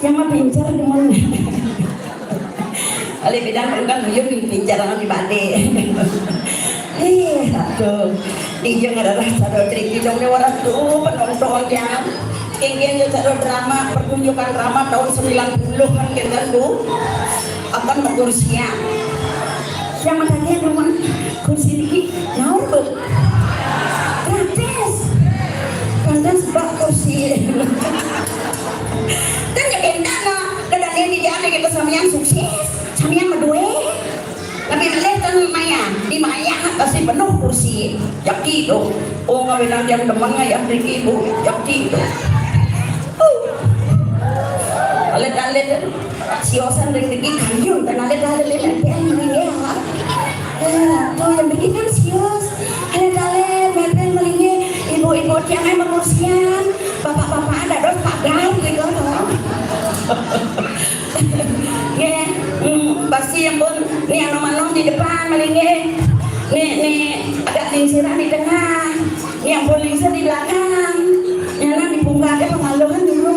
yang mah pincar demen. Ali bidang kan yo pincar nang ibade. Satu dijeng adalah satu trik hidungnya orang tuh penonton yang ingin satu drama pertunjukan drama tahun 90-an kita tuh akan berkursi yang matanya rumah kursi ini naur gratis karena sebab kursi kan ya enak dan ini dia kita sama yang sukses sama yang berdua tapi lihat kan Maya di Maya pasti penuh kursi jaki itu oh nggak bilang yang teman yang pergi ibu jaki itu alet siosan rezeki kayun dan alet yang melingnya tuh yang bikin kan sios alet mereka melingnya ibu-ibu yang emang kursian bapak-bapak ada dos pagar gitu ya pasti yang pun nih anom-anom di depan malingnya nih ada lingsiran di tengah yang pun lingsir di belakang yang di punggungnya pengaluan dulu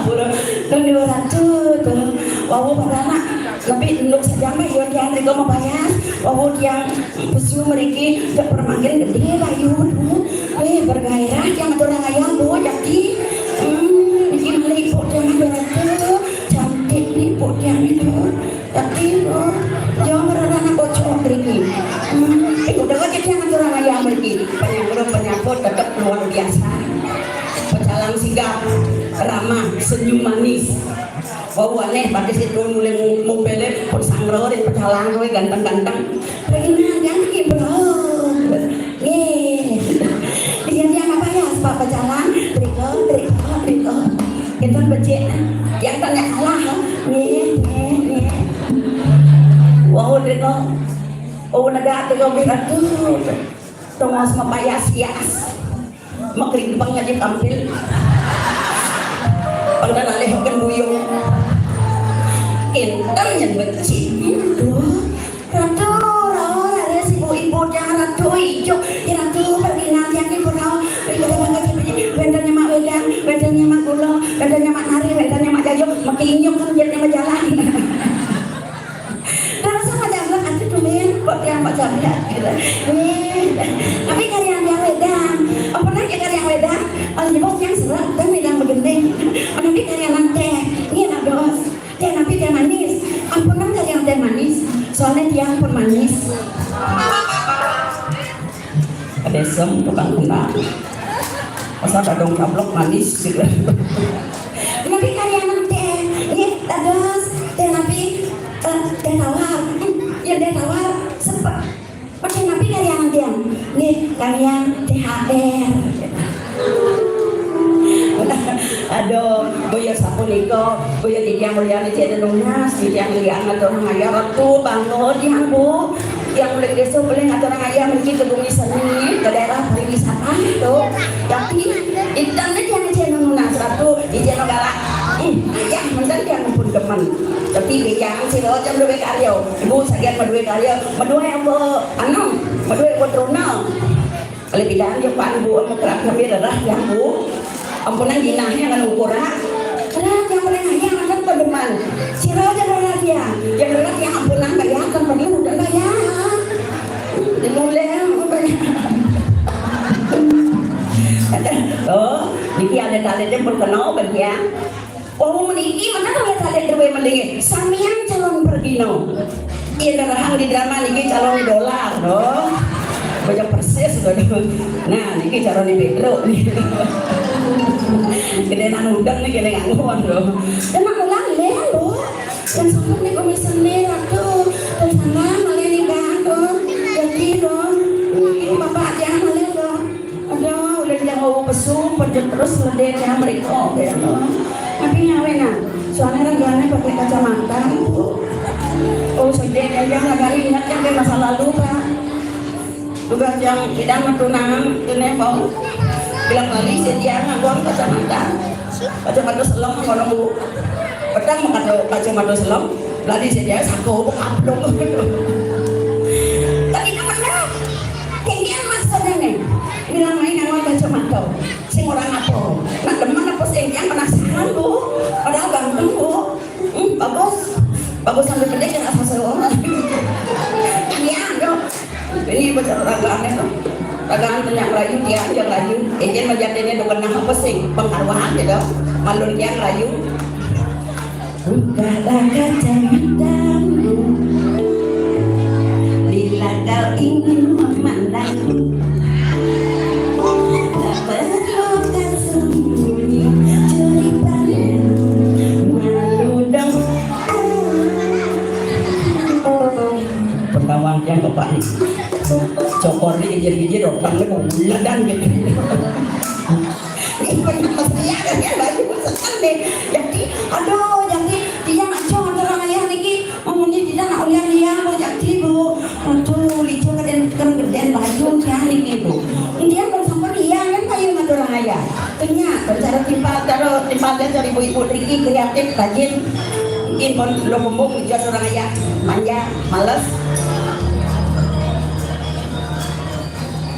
ampura dan di ratu tuh wawu pertama lebih untuk sejamnya yang mereka mau bayar wawu yang pesu mereka udah permanggil gede lah yuk bergairah yang orang ayam bu jadi bikin meliput yang ada cantik liput yang itu tapi jangan merana bocor lagi udah wajib yang orang ayam lagi penyambut tetap luar biasa pecalang sigap ramah senyum manis wow aneh pakai situ mulai mobilnya pun sangro dan pecalang gue ganteng-ganteng ganti bro dia apa ya sebab pecalang triko itu becek yang tanya kalah wow triko oh negara triko bilang tuh sama payas-payas makrik banget tampil pangkat alih kan buyung intan yang becik ratu ada si ibu jangan ratu hijau ratu perginan yang ibu tahu bedanya mak wedang bedanya mak gula bedanya mak nari bedanya mak jayo makin inyuk kan jadi majalah rasa majalah nanti tumen kok yang mak jalan tapi karya yang wedang apa lagi karya wedang kalau jebok yang serat kan wedang begendeng nanti karya teh ini nak dos teh nanti teh manis ampunan karya teh manis soalnya dia pun manis ada sem tukang kena masa kadang kablok manis gitu nanti karya teh ini dos teh nanti teh tawar ya teh tawar sepet pakai nanti karya dia nih karya THR aduh boyo sapuniko boyo di yang mulia di jadi lunas di yang liang atau orang ayah waktu bangun yang bu yang mulai besok boleh atau orang ayah pergi ke bumi seni ke daerah pariwisata itu tapi internet yang jadi lunas waktu di jadi galak ayah mendan yang pun teman tapi yang si lo jam 2 karyo ibu sekian berdua karyo berdua yang bu anu berdua buat runal kalau bilang yang pak ibu mau kerap kami darah yang bu ampunan dinahnya kan ukuran karena yang paling ayah akan pedeman siro jangan dia yang berat yang ampunan bayar kan perlu udah bayar dimulai oh ini ada talentnya berkenal bagian oh meniki mana kalau talent terbaik mendingin samian calon pergino iya darah di drama niki calon dolar loh banyak persis nah niki calon di Pedro gede nang udang nih gede ngangguan loh dan aku lale loh dan sama nih komisan nih tuh dan sama malah nikah tuh jadi dong bapak dia malah loh aduh udah dia mau pesu penjut terus ledenya mereka ya loh tapi nyawe nah soalnya regalanya pakai kacamata oh sedih aja nggak kali ingat yang ke masa lalu pak tugas yang tidak mentunang itu mau bilang kali sedia ngangguan kacamata selam kalau bu pedang kacamata selam lagi sedia sako upload tapi namanya kayaknya maksudnya nih bilang main ngangguan kacamata sing orang apa nak teman apa sing yang bagus sampai gede kan asal seorang. Iya dong. Ini betul ragaan itu. Ragaan itu yang layu dia yang layu. Ejen majatnya dengan apa sih pengaruhan gitu. Malun yang layu. Bukalah kaca matamu bila kau ingin memandang. Tak perlu tersembunyi ceritanya malu dong. Pengawang yang bapak nih cokor nih gijir-gijir orang nih mau ledan gitu. Ini pengen saya kan ya lagi masakan deh. Jadi aduh jadi dia nak cong orang ayah niki ngomongnya tidak nak ulian dia mau jadi bu. Aduh licin kan geden baju kan niki bu. Dia kan sampai dia kan kayu nggak orang ayah. Ternyata cara timpalnya dari ibu-ibu Riki kreatif rajin. Mungkin pun belum ngomong jadi orang ayah manja malas.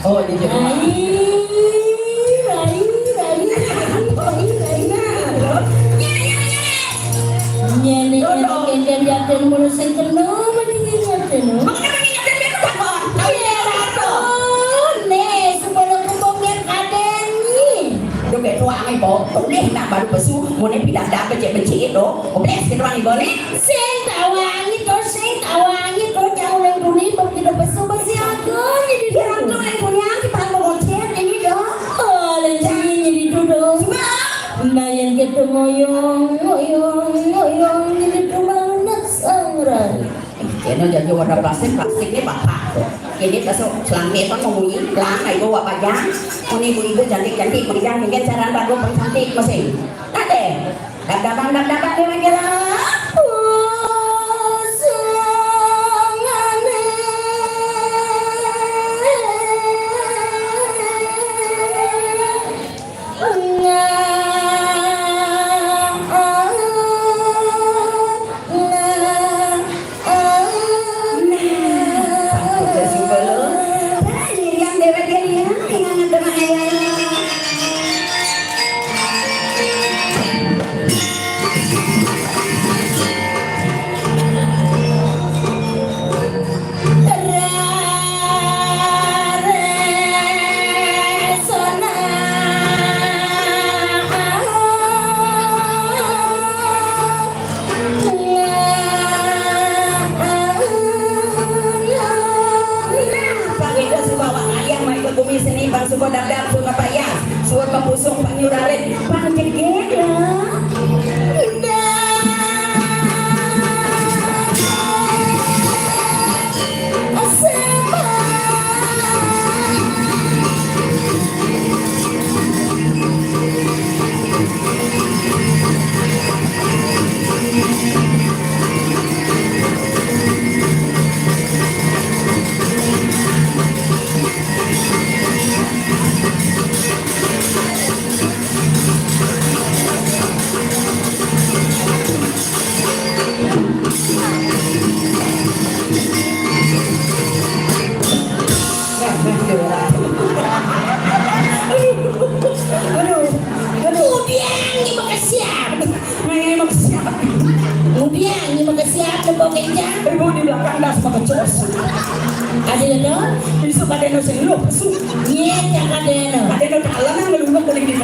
Oh di Jangan mulu sengkeno mendingin nyaten. Nih sebelum kembangnya kaden ni. Đồ kệ tua ai bỏ, tổng đế nak baru pesu, mau ni pindah dah becek itu, boleh kita orang boleh. Seng tawang itu jauh yang dulu begitu pesu masih aku jadi Dia orang tu lain punya, kita mau ngocet ini dah. oh lenci jadi duduk. Nah yang kita ngoyong jadi tulang nak sangrai. Kena jadi warna plastik ni bapak. Ini kasut selangit kan ngomongin, lang ay bawa pajang. Kuni ibu cantik pajang, mungkin cara baru pun cantik masih. Ada, dapat ni macam ibu di belakang dah sebagai cos. Ada no? Besok ada no selo, besok. Yang ada no. Ada no dalam yang belum boleh di.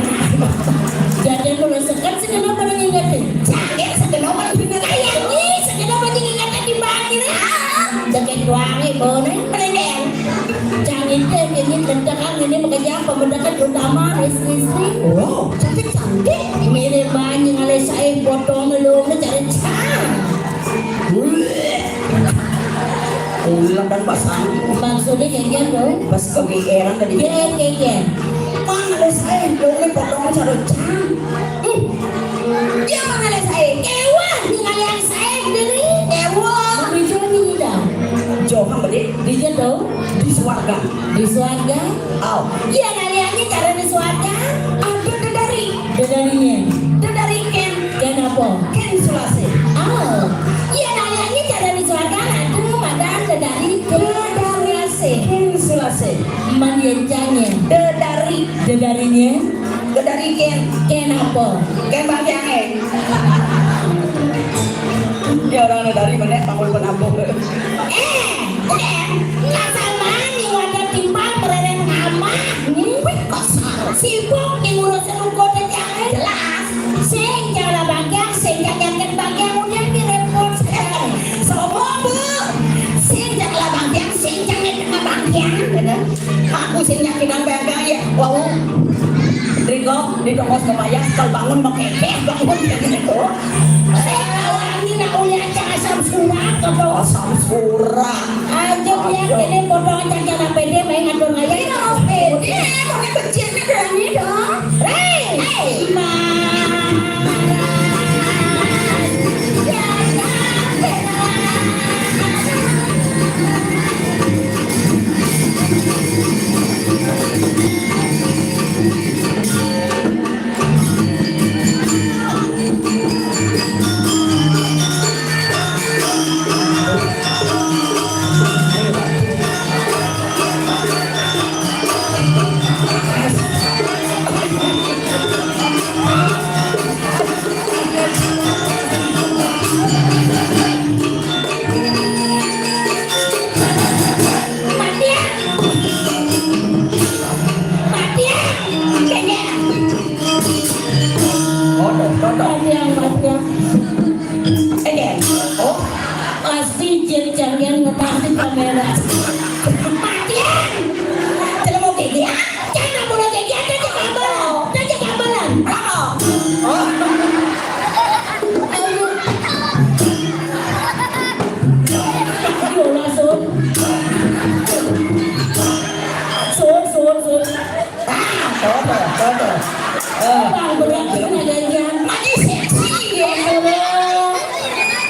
Jadi kalau sekat sekarang apa yang ingat? Jangan sekarang apa yang ingat Ayah ni sekarang apa yang ingat di bangir? Dekat doang ibu ni. Pengen. Jangan ini tentang ini bekerja pembendakan utama istri-istri. Oh, cantik. Mirip banyak oleh saya potong belum cari cang. Ulang dan pasang. Maksudnya kayak gitu. Pas kegeeran tadi. Kayak. Mana ada saya boleh potong cari cang. Dia mana ada saya? Kewan tinggal yang saya sendiri. Ewa. Bicara ni dah. Jauh balik Di jatuh di swarga. di swarga. Oh, Iya kaliannya cara di swarga. ada dari Dari Ken. kenapa? Ken Sulase. Oh, iya kaliannya cara di swarga. Aku madang dari Ken Sulase. Mandiannya. Darinya. Dari Ken. Kenapa? Ken bagiannya. Ini orang dari mana pangul penampung. udah nggak sama nih wadah timbal bereren ngama ngwik kok sibuk nih ngurusin kode jangan jelas sing jangan bagian sing jangan bagian udah direpot sobo bu sing jangan bagian sing jangan bagian Aku sih nyakinan bagian ya. Wow. Riko, di tongkos kebayang kalau bangun makeke bangun gitu. ini nak uliah jangan asam surat atau Asam surat. aja lihat ini foto jangan pede main ngatur ngaya ini harus pede mau kecil ni berani dong hei pasti jangan ngepasin kamera matian jangan mau gigi jangan boleh gigi aja jangan gambaran ayo langsung sur bang berarti naganya mati seksi ya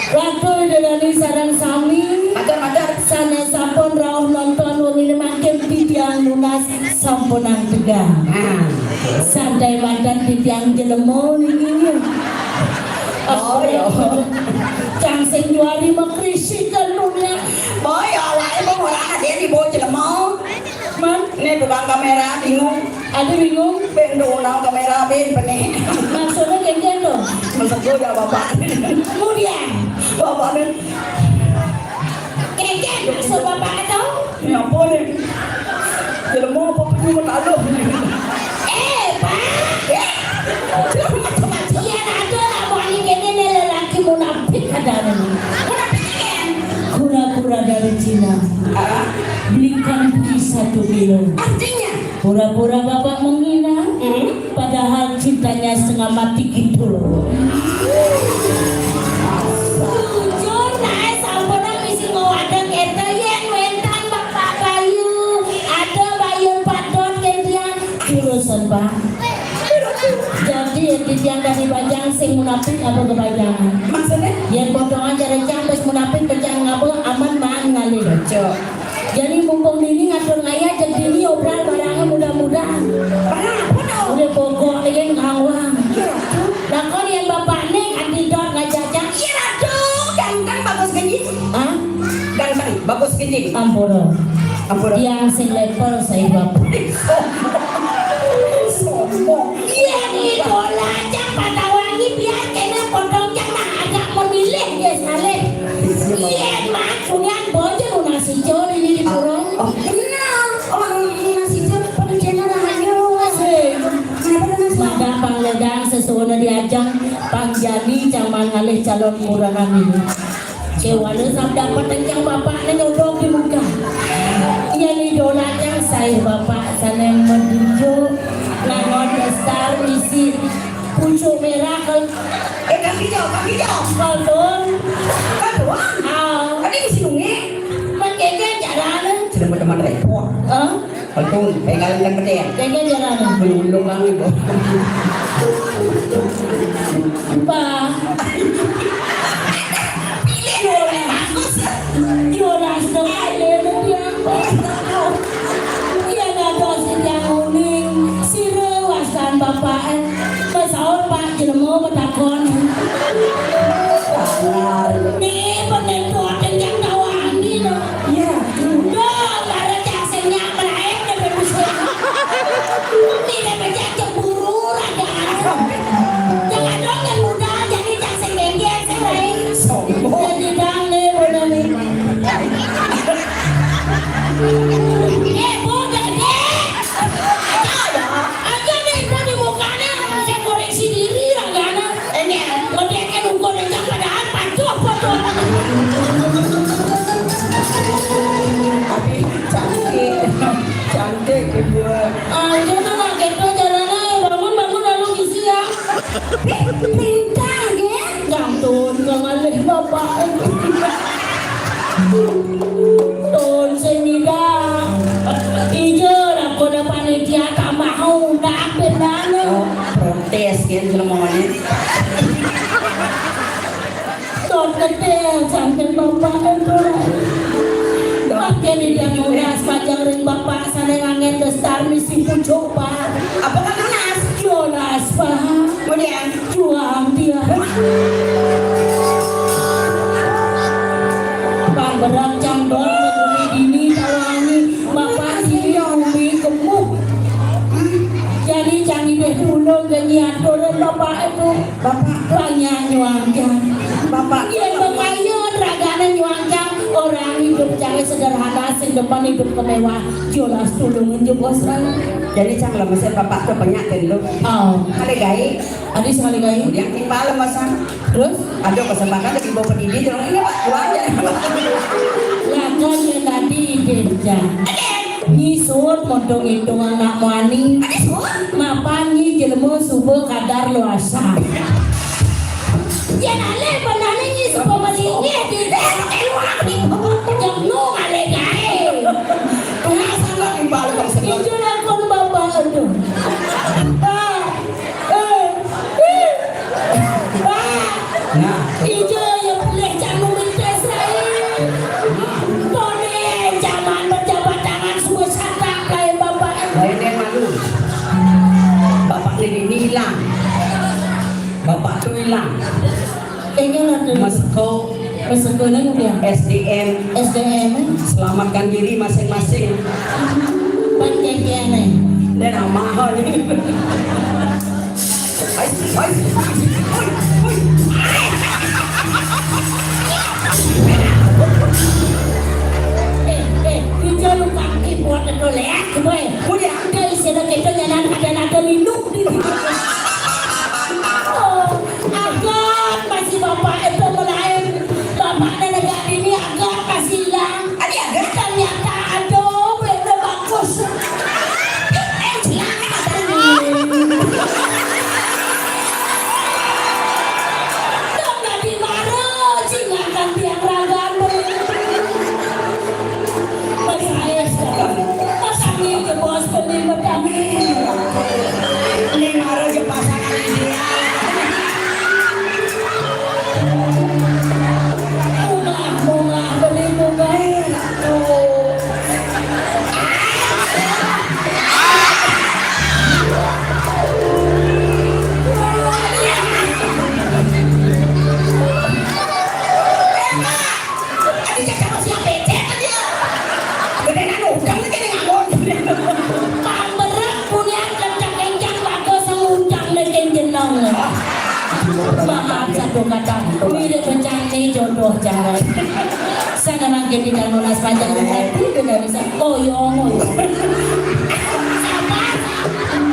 waktu dari sarang sami Madar. sana sampun rauh nonton wong makin titiang lunas sampunan tegang santai badan titiang jelemo ini Oh ya. Cang sing juari makrisi kan dunia Boy, awak emang orang ada di bawah jelema. man Ini tukang kamera bingung. ada bingung Bendo nang kamera ben pene. maksudnya kayak gitu Maksud gue ya bapak. kemudian Bapak nih. kayak maksud bapak itu Ya ampun nih. Jelema apa pun mau taruh. pak iya ada lah mau ini lelaki munafik ada kura-kura dari Cina belikan beli 1 kilo Artinya pura-pura bapak menghina padahal cintanya setengah mati gitu loh jujur naik sampurna misi ngawadang eta yen wentan bapak bayu ada bayun padon kendian jurusan pak jadi yang dari bajang sing munafik apa kebajangan maksudnya yang potongan jarak bes munafik bajang ngapa aman maan ngalih cok. jadi mumpung ini ngatur ngaya jadi ini obral barangnya mudah-mudahan udah pokok yang ngawang nah kau yang bapak nih antidot ngajajak iya ratu Kan bagus gini. ah Kan bagus gini. ampun Ampun. yang sing level saya bapak iya nih bola cak pada wangi biar kena potong jangan agak memilih ya saleh iya mak punya bocor nasi jor ini di burung Oh, kenal. Orang nasi jor pada channel rahayu. Kenapa dengan pada pangledang sesuatu diajang pangjani caman ngalih calon kurangan ini kewana sabda petengkang bapaknya nyodok di muka iya nih dolatnya saya bapak sana menuju nangon besar isi pucuk merah kaki jauh. kalung Kan doang. ah Tadi di sini. makanya caranya Sudah teman repot. Betul, pengen yang gede. makanya caranya Belum lagi, Bu. Pak Jonas dong ayo dia iya nggak dosin yang uning si rewasan bapak masalah pak jelemo betakon nih penentuan yang tawangi dong Iya. udah ada jaksanya meraih dan berusaha tidak banyak cemburu ada jangan dong yang muda jadi jaksen gengger saya Sombong. jadi Tapi cantik kedua. Ayo tuh nggak gitu jalannya bangun lalu isi ya. Pintar ya. Gantun ngalih bapak. Ton senida. Ijo lah kau panitia tak mau tak benar. Oh, protes kan semuanya. Ton ketel sampai bapak itu. Pakai di dia muda sepanjang ring bapak sana ngangen besar misi pun coba. Apa kan Nas? Jonas paham. Kemudian Juang dia. Bang berang cangdon bumi dini tawangi bapak sini umi gemuk. Jadi canggih deh dulu genyian turun bapak itu. Bapak Banyak nyuangkan. Bapak Iya bapak iya ragana nyuangkan. Orang hidup jangan sederhana, sing depan hidup kemewah. Jonas tulungin je bos lah. jadi cang lah masa bapak tuh penyakin lu. Oh, Kali gai, ada sekali kali. yang timpal masa. Terus, Ada kesempatan lagi bawa pendidik terus ini pak aja. lakukan yang tadi beja. Nyisut modong hitung anak wani. Mapangi jelmu subuh kadar luasa. Ya nale banane nyisut pemalingi di jemnu ale gae. Kenapa nggak timpal kalau sedang? Itu lakon bapak itu. Nah, Ijo yang boleh jangan minta saya. Boleh zaman berjabat tangan semua santak kayak bapak. lain yang malu. Bapak ini hilang. Bapak tuh hilang. Kayaknya lah tuh. Mas kau Sekolah dia. SDM SDM. selamatkan diri masing-masing. Panjang nih. Dan mahal ini. Hai. Ijo lu kaki buat itu lihat gue. Udah. Dari sini kita nyanan ada lindung di. Oh, agak masih bapak itu melayan. Bapak dan negara ini agak masih hilang. Ada agak. Ternyata aduh beda bagus. Nggak dimarah, cingakan tiang ragam. Mas saya sekarang, masangnya ke bos beli bedang. Ini marah ke pasangan dia. Bunga beli bunga. Ada cakap siapa becek aja. Beneran udang lagi nih ngamon. Pang berat punya kencang-kencang bagus ngundang dengan jenong. Maaf satu kata, mirip bencana jodoh jangan. Sana lagi di dalam lunas panjang hati tidak bisa goyong. Sabar,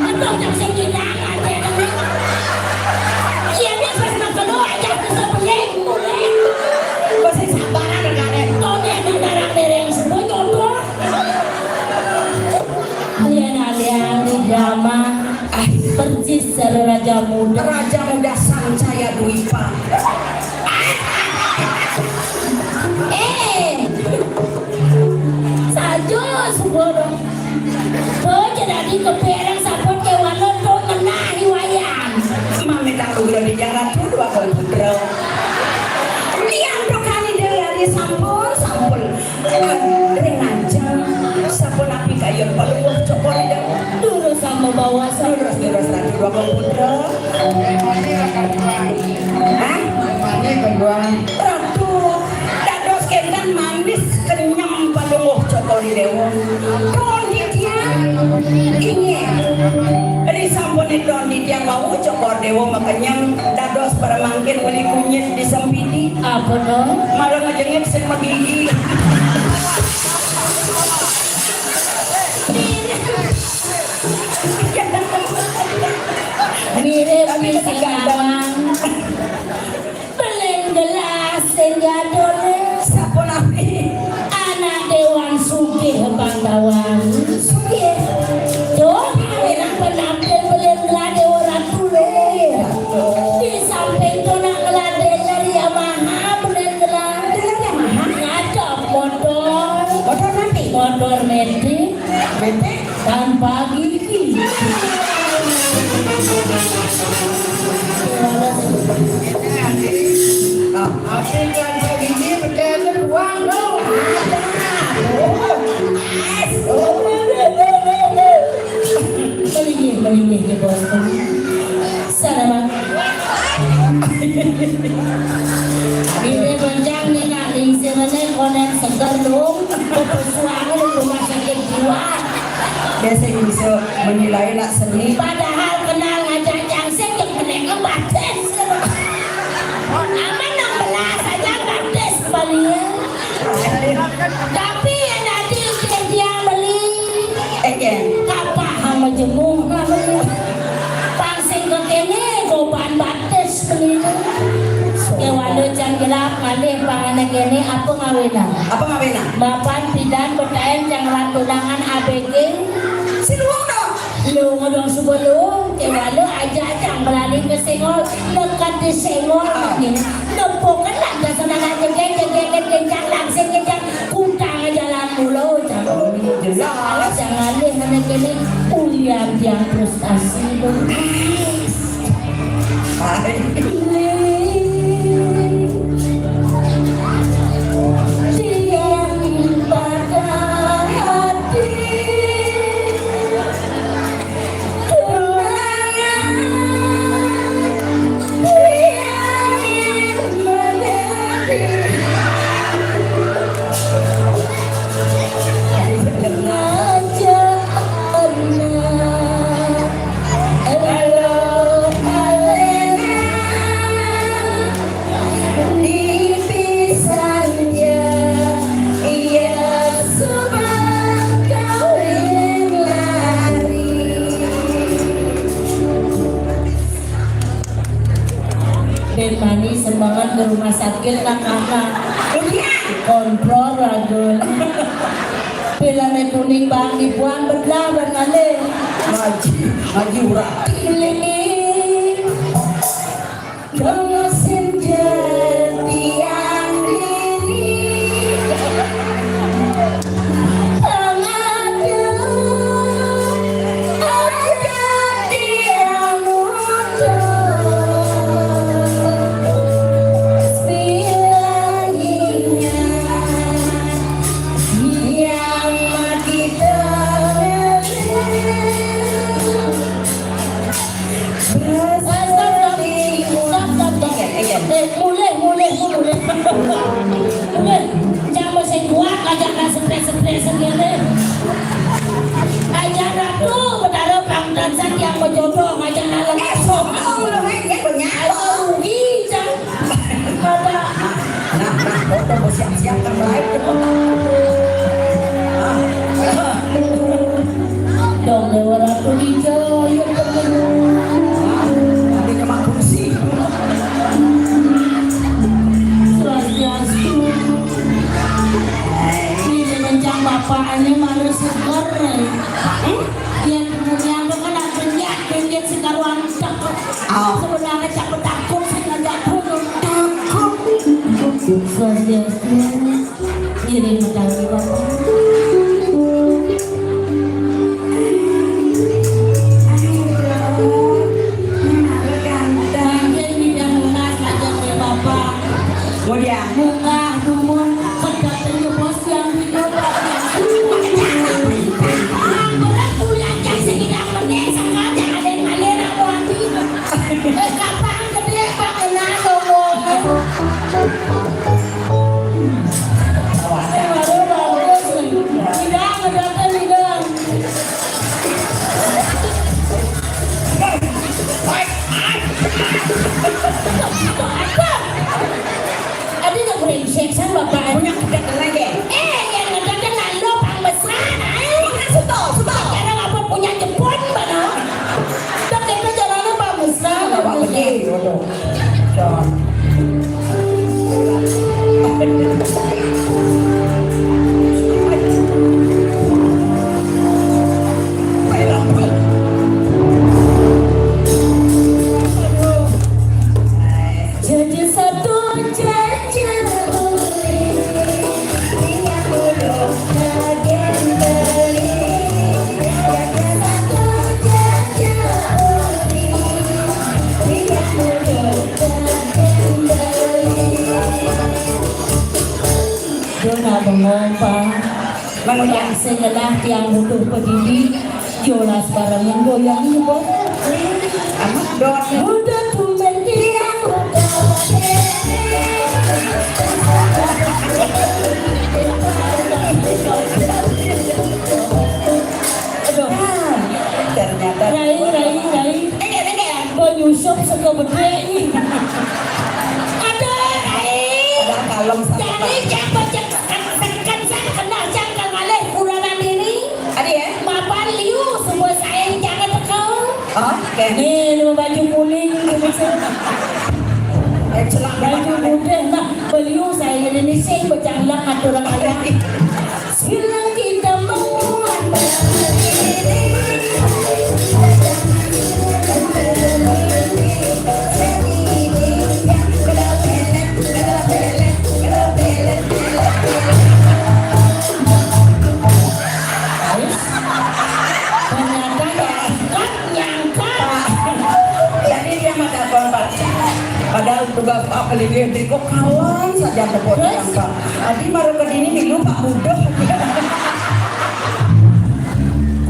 betul tak segitangan ya. Iya dia pernah kedua aja bisa boleh. Masih sabaran dengan Kau dia darah dereng semua jodoh. Dia nalian di drama. Persis dari raja muda. Raja muda Sancaya Dwipa. Sajo sebelum jadi keperang sapot ke walon to menahi wayang. Mami tak udah di jalan tuh dua kali putra. Liang tuh kali dari sampul. Rengaja sampul api kayu paling cokor dia. Dulu sama bawa Terus lagi dua kali putra. Hah? Ratu, dados kendan manis kenyang paling cokor dewa. Koni dia ini. Ini sampun itu yang mau cokor dewa makanya dados para mangkin beli kunyit di sempiti. apa dong? Malah ngejengit sama gigi. Mirip misi ngawang. Beleng gelas senja dole. Asingkan segini berdekat uang dong. Melingih ke bos. Salamat. Ini bencang ni nak lingsi mana konek segar dong. Kepesuangan di rumah sakit jiwa. Biasa bisa menilai nak seni. Padahal kenal ngajak jangsek yang menengah bates. Aman 16 saja bates palingnya. Tapi yang nanti dia beli. Apa hang majemuk lah beli. Pangsing ke kene goban bates beli. Kewalo jang gelap ngalih panganan kene apa ngawina. Apa ngawina? Bapan pidan bertahan jang rantunangan ABG. Siluang dong. Lu ngodong sebelum kewalo aja jang berani ke Sengol dekat di Sengol ini. Nempokan lah kesenangan jeng-jeng langsing jeng kutang jalan mulu Jelas. jangan deh mana kini ulian yang frustasi dong. Mani semangat ke rumah sakit kakak kontrol ragul pilih kuning bang dibuang belah bernale Haji urang. Kau senja tiang diri jangan saya kuat aja kan stres segini aja ratu berdarah pangdan yang berjodoh aja nalang esok rugi jangan ada Foto bersiap-siap terbaik. dong dewa ratu hijau yang Ada kemak kursi. ini mencang bapaknya malu segar yang kemudian itu kan ada sekarang sebenarnya takut saya takut swastiastu iring mencari bapak Kemudian bunga dumun kedatangan ke bos yang hidup berat bulan yang segidang menit sengaja ada yang ngalera wangi kapan gede pak kena ngomong baru bagus tidak ngedatang tidak ada yang brengsek sama bapak punya kegiatan lagi. yang ngedatang lalu pang besar sekarang apa punya jepun mana tak kita jalannya pang besar Bapak gede. John. jadi satu mengompa yang sengelah tiang butuh peduli jolas barang yang goyang ibu amat dot udah tumben tiang udah aduh ternyata rai menyusup seko bede ini aduh rai ada kalem jadi siapa tekan saya kena jangka ngalih kuranan ini adi ya Bapak liu semua saya jangan tekau oke ini baju kuning celak baju muda nah beliau saya Indonesia bercanglang atau orang ayah silang kita menguat jadi dia mata korban padahal tugas apa lagi kok kawan saja kebot yang adi baru ke sini dulu Pak Mudah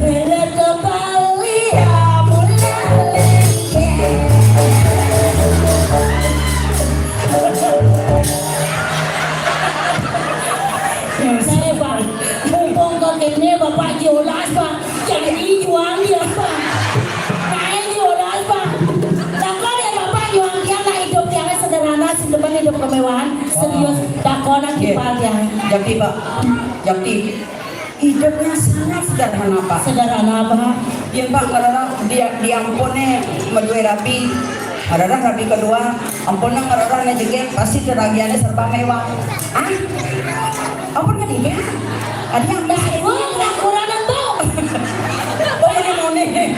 Ada kembali mulai saya Pak mumpung kau kene Bapak jelas Pak jadi juang dia Pak saya jelas Pak takkan ya Bapak juang dia lah hidup yang sederhana depan hidup kemewahan serius takonan kipal yang jadi Pak jadi hidupnya sangat sederhana Pak sederhana Pak yang Pak karena dia diampunnya medue rapi ada rapi kedua ampunnya karena juga pasti teragiannya serba mewah ah ampun kan ini ada yang dah wah kuranan tuh oh ini mau nih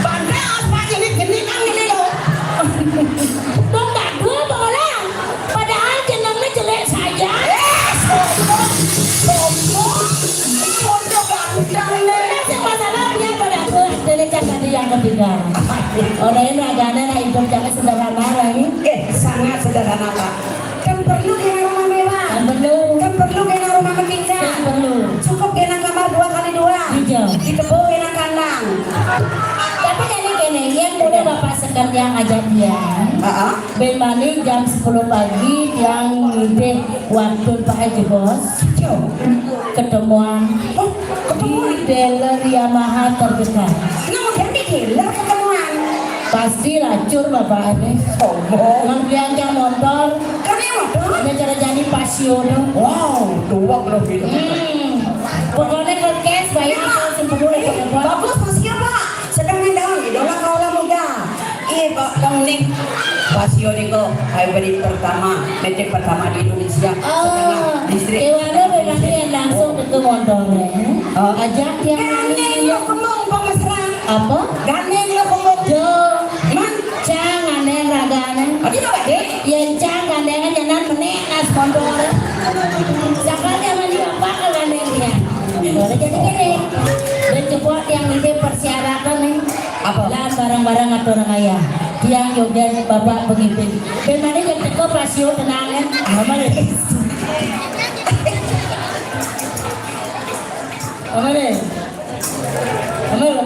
panas Pak jadi geningan ini loh dong tak dua boleh padahal jenengnya jelek saja masalahnya pada gue dari cakap yang ketiga orang ini agaknya lah hidup jangan sederhana lagi sangat sederhana Pak kan perlu kena rumah mewah kan perlu kan perlu kena rumah ketiga kan perlu cukup kena kamar 2x2 hijau ditebuk kena kandang tapi jadi gini yang udah bapak sekan yang ajak dia Ben Mani jam 10 pagi yang ngide waktu Pak Haji Bos ketemuan di dealer Yamaha terdekat nama ganti dealer ketemuan pasti lacur bapak ini yang biangnya motor karena motor ada cara jadi passion wow dua lebih pokoknya kerkes baik itu sempurna bagus pasio Pak sedang mendaun idola kaulah muda Pak kamu nih pasio nih kok hybrid pertama metik pertama di Indonesia setengah distrik Ewana memang yang langsung ke motornya ajak yang gandeng lo kemung Pak Mesra apa? gandeng lo kemung Jo man jangan yang ragana adi apa deh yang jangan yang jangan menenas motor sekali mandi apa ke gandengnya udah jadi gini dan cepot yang ini persyaratan nih apa? lah barang-barang atau orang ayah yang juga bapak pengimpin dan mana yang teko pasio tenangan apa deh apa deh amal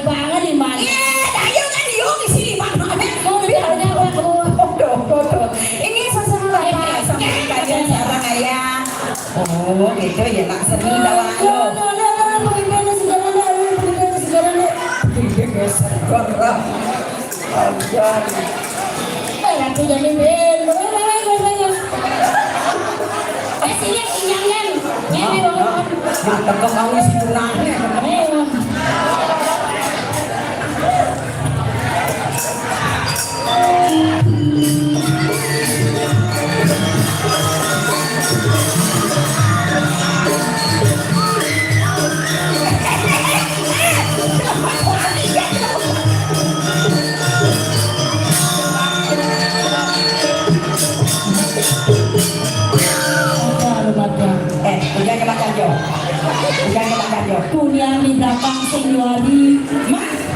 banget di mana? Ayo kan yuk di sini mana? Mau dengarnya apa? Ini sesama Bapak sama kajian sarang ayah. Oh, gitu ya nak seni dalam lo. Bagaimana sekarang? Segera. Ajar. Aku jadi ben. Sini kenyangnya. Ini dong. Mata kemauan si tunanya. Jangan makan jo. Jangan makan jo. Dunia di belakang senyuari.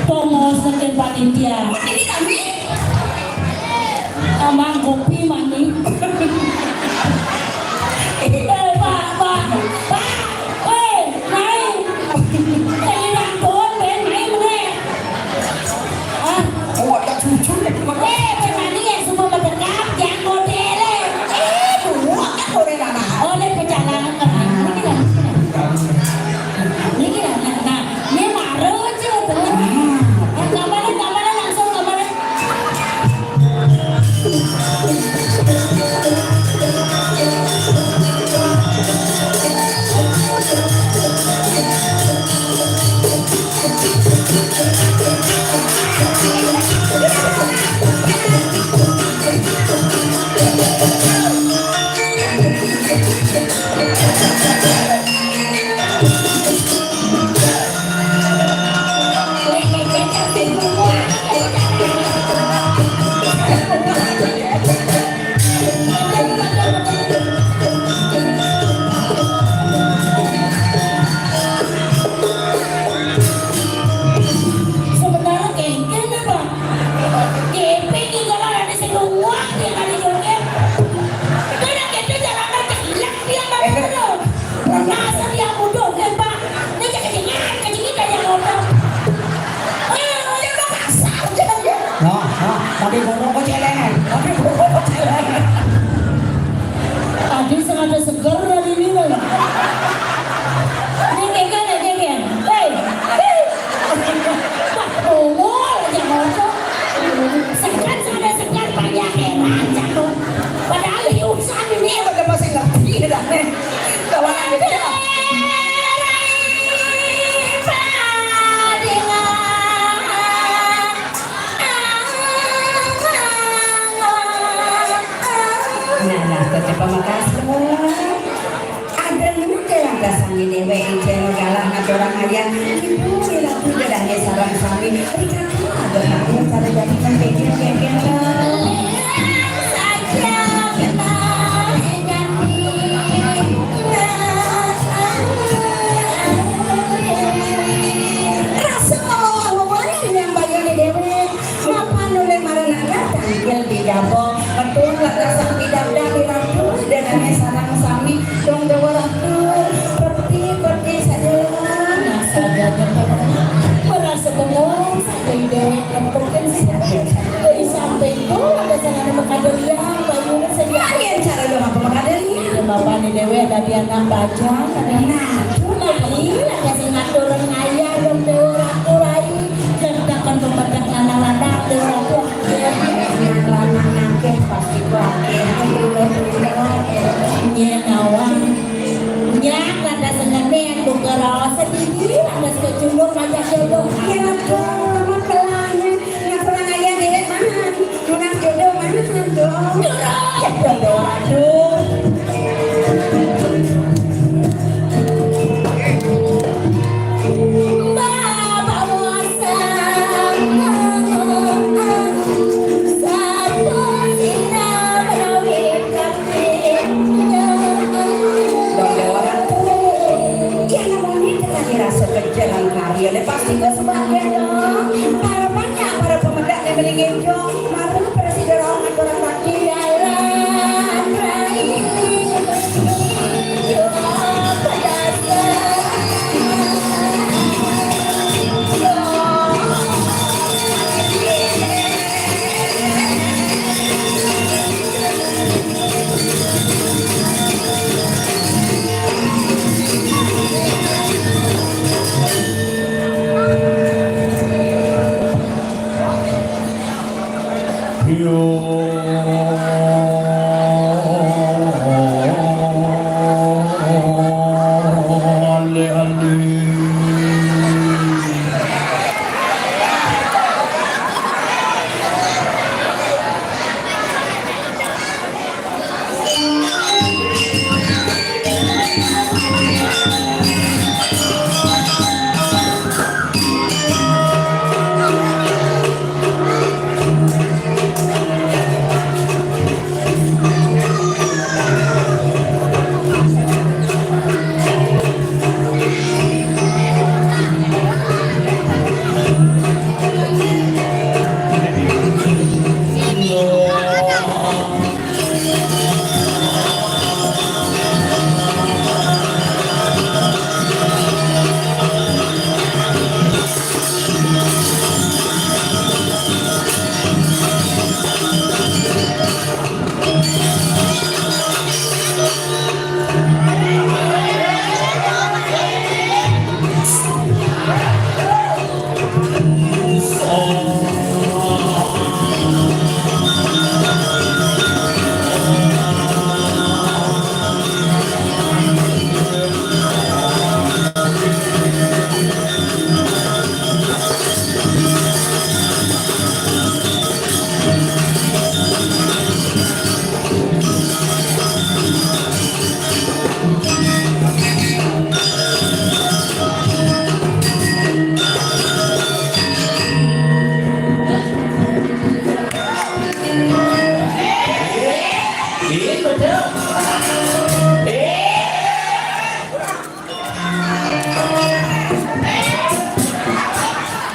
Tongos dengan panitia. Ini kami. Amang kopi mani. Pak. Naik. Saya nak turun, naik mana? Awak tak cucu lagi makan. Macam ya semua berdekat, jangan model. Awak kan boleh nana. Oleh perjalanan. Ini nah, ini marah je tu. Gambaran langsung gambaran. Sebenarnya kengken apa? Keping ni kalau ada seluar dia kali joget. Kalau kita jalan nak hilang dia mana tu? Nasa dia bodoh kan pak? Dia kejengan dah yang orang. Dia dah kasar je dia. Tapi ngomong kau celengan. Tadi sengaja segar hari ni lah. Ni kengken. Oh, jangan macam. Segan banyak heran jangan. Padahal ini urusan ini. Pada masih ngerti dah ni. Kawan ada. Nah, terima makasih. Ada luka yang kasami dewe injeno galah ngacorang ayah. Ibu bila tidak ada sarang sami. Rika ada yang cara jadi pembedin Saja kenal rasa ngomong-ngomong yang bagian di dewe. Mapa nule marinanya tampil di dapur. Betul lah rasa tidak dari ratu dan hanya sarang sami. Dong dewa ratu. Perti saja. saja merasa bengong sampai dewe mungkin sampai itu ada jangan makadria bayu sedia Kalian cara lo apa makadria? bapak ni dewe ada di anak baca lagi kasih ngatur ayah dong dewe ratu lagi ceritakan pembadak anak-anak dewe ratu Anak-anak pasti kuatir. nawang nyak lada sengaja buka rasa tinggi ada sekecundung banyak jodoh Ya Allah, makalanya. Yang pernah ayah deh mana? Tunang jodoh mana dong? Jodoh aduh. Bapak muasa satu sinar merawat kasihnya Jodoh aduh. Ya namanya kita dirasa kejalan karya. Pasti ke sebagian dong. Para banyak para pemedak yang beli genjong. Maru presiden orang orang kaki. jalan raya pada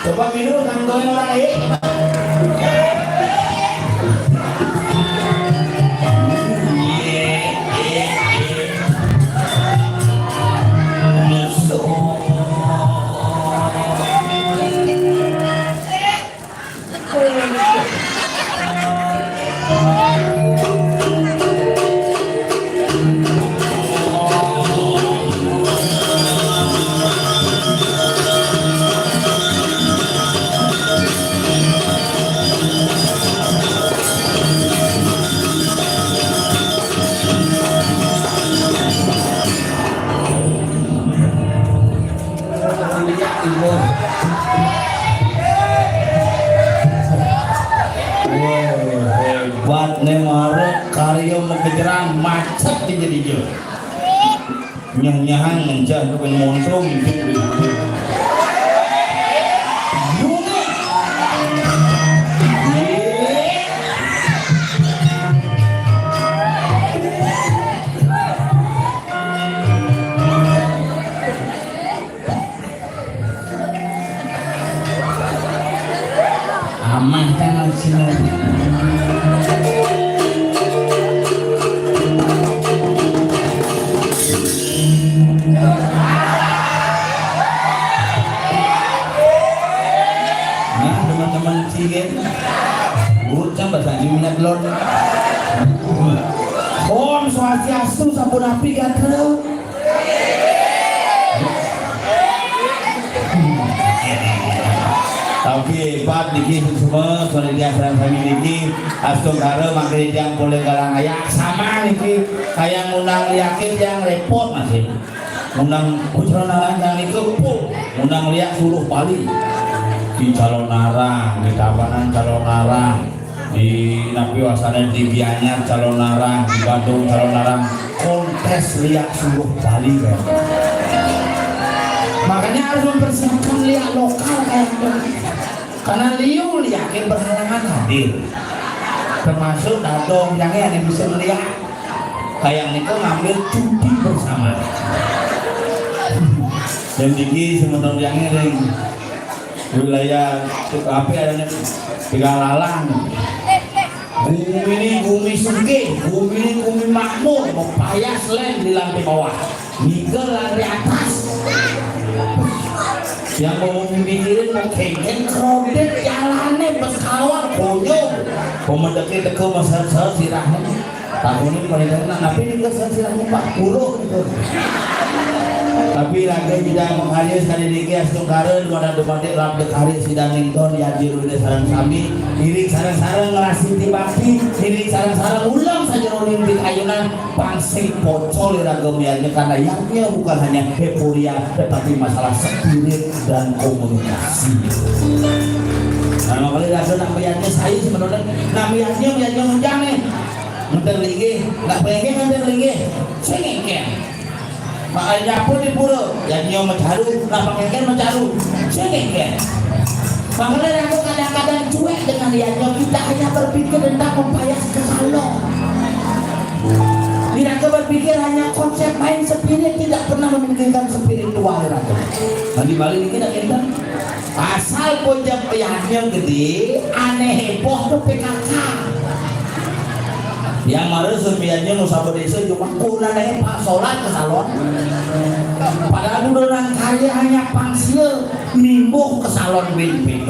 Coba minum kanggo orang lain. Hebat nih marah karya mengejerang macet jadi dia nyah-nyahan menjah bukan montrong aman kan sini. Nah teman-teman cigen, bucang bahasa minat lor. Om swastiastu sampun api gatel. Tapi hebat niki semua soal dia serang kami niki astung kare makin yang boleh galang ayak sama niki kayak ngundang yakin yang repot masih ngundang ucapan narang yang itu ngundang liak suruh Bali di calon narang di Tabanan calon narang di Napi Wasana di Gianyar calon narang di Bandung calon narang kontes liak suruh Bali kan. Makanya harus mempersiapkan liak lokal kayak karena liu yakin berhalangan hadir termasuk dadong yang bisa melihat kayak itu ngambil cuti bersama dan diki sementara yang ring wilayah apa adanya tiga lalang bumi ini bumi suki bumi ini bumi makmur mau payas lain di lantai bawah nigel lantai atas yang mau mikirin mau kengken kredit jalannya berkawan koyo mau mendekati ke masalah sirahnya tahun ini mereka tapi ini ke sirahnya 40 gitu tapi lagi tidak menghadir sekali lagi astung karen pada debatik rap dekari sidang nington ya jirunya sarang kami diri sarang-sarang ngerasi tibaki diri sarang-sarang ulang saja rolim di ayunan pangsing pocol iragamiannya karena yaknya bukan hanya euforia tetapi masalah spirit dan komunikasi. Nah makanya rasa namanya saya sebenarnya namanya menjane nganter lagi nggak pengen nganter lagi saya ngengken makanya pun di pura yang nyo mencaru nah ngengken mencaru saya ngengken makanya aku kadang-kadang cuek dengan liatnya kita hanya berpikir tentang membayar kesalon tidak berpikir hanya konsep main spirit tidak pernah memikirkan spiritual nanti balik ini kita kira asal pojok yang gede aneh heboh tuh PKK yang marah sepiannya nusabah desa cuma kunananya pak sholat ke salon padahal orang kaya hanya pangsil nimbuh ke salon bin-bin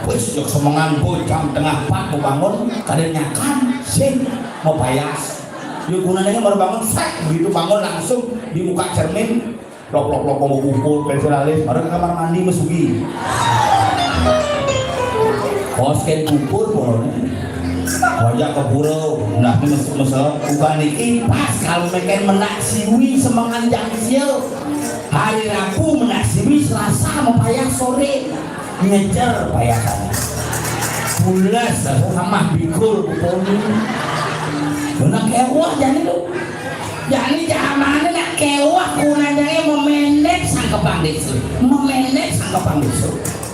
wis jok semangan jam tengah 4 mau bangun kadangnya kan sih mau payas yuk kunananya baru bangun begitu bangun langsung di muka cermin lok mau kumpul pensil alis baru ke kamar mandi mesugi kosken kumpul boleh wajah ke pura nah ini mesuk bukan ini pas kalau mereka menaksiwi semangat jangsil hari Rabu menaksiwi Selasa mempayah sore ngejar payasan pulas sama bikul kuponi benar kewah jadi tuh jadi zamannya nak kewah kunanya memenek sang kepang desa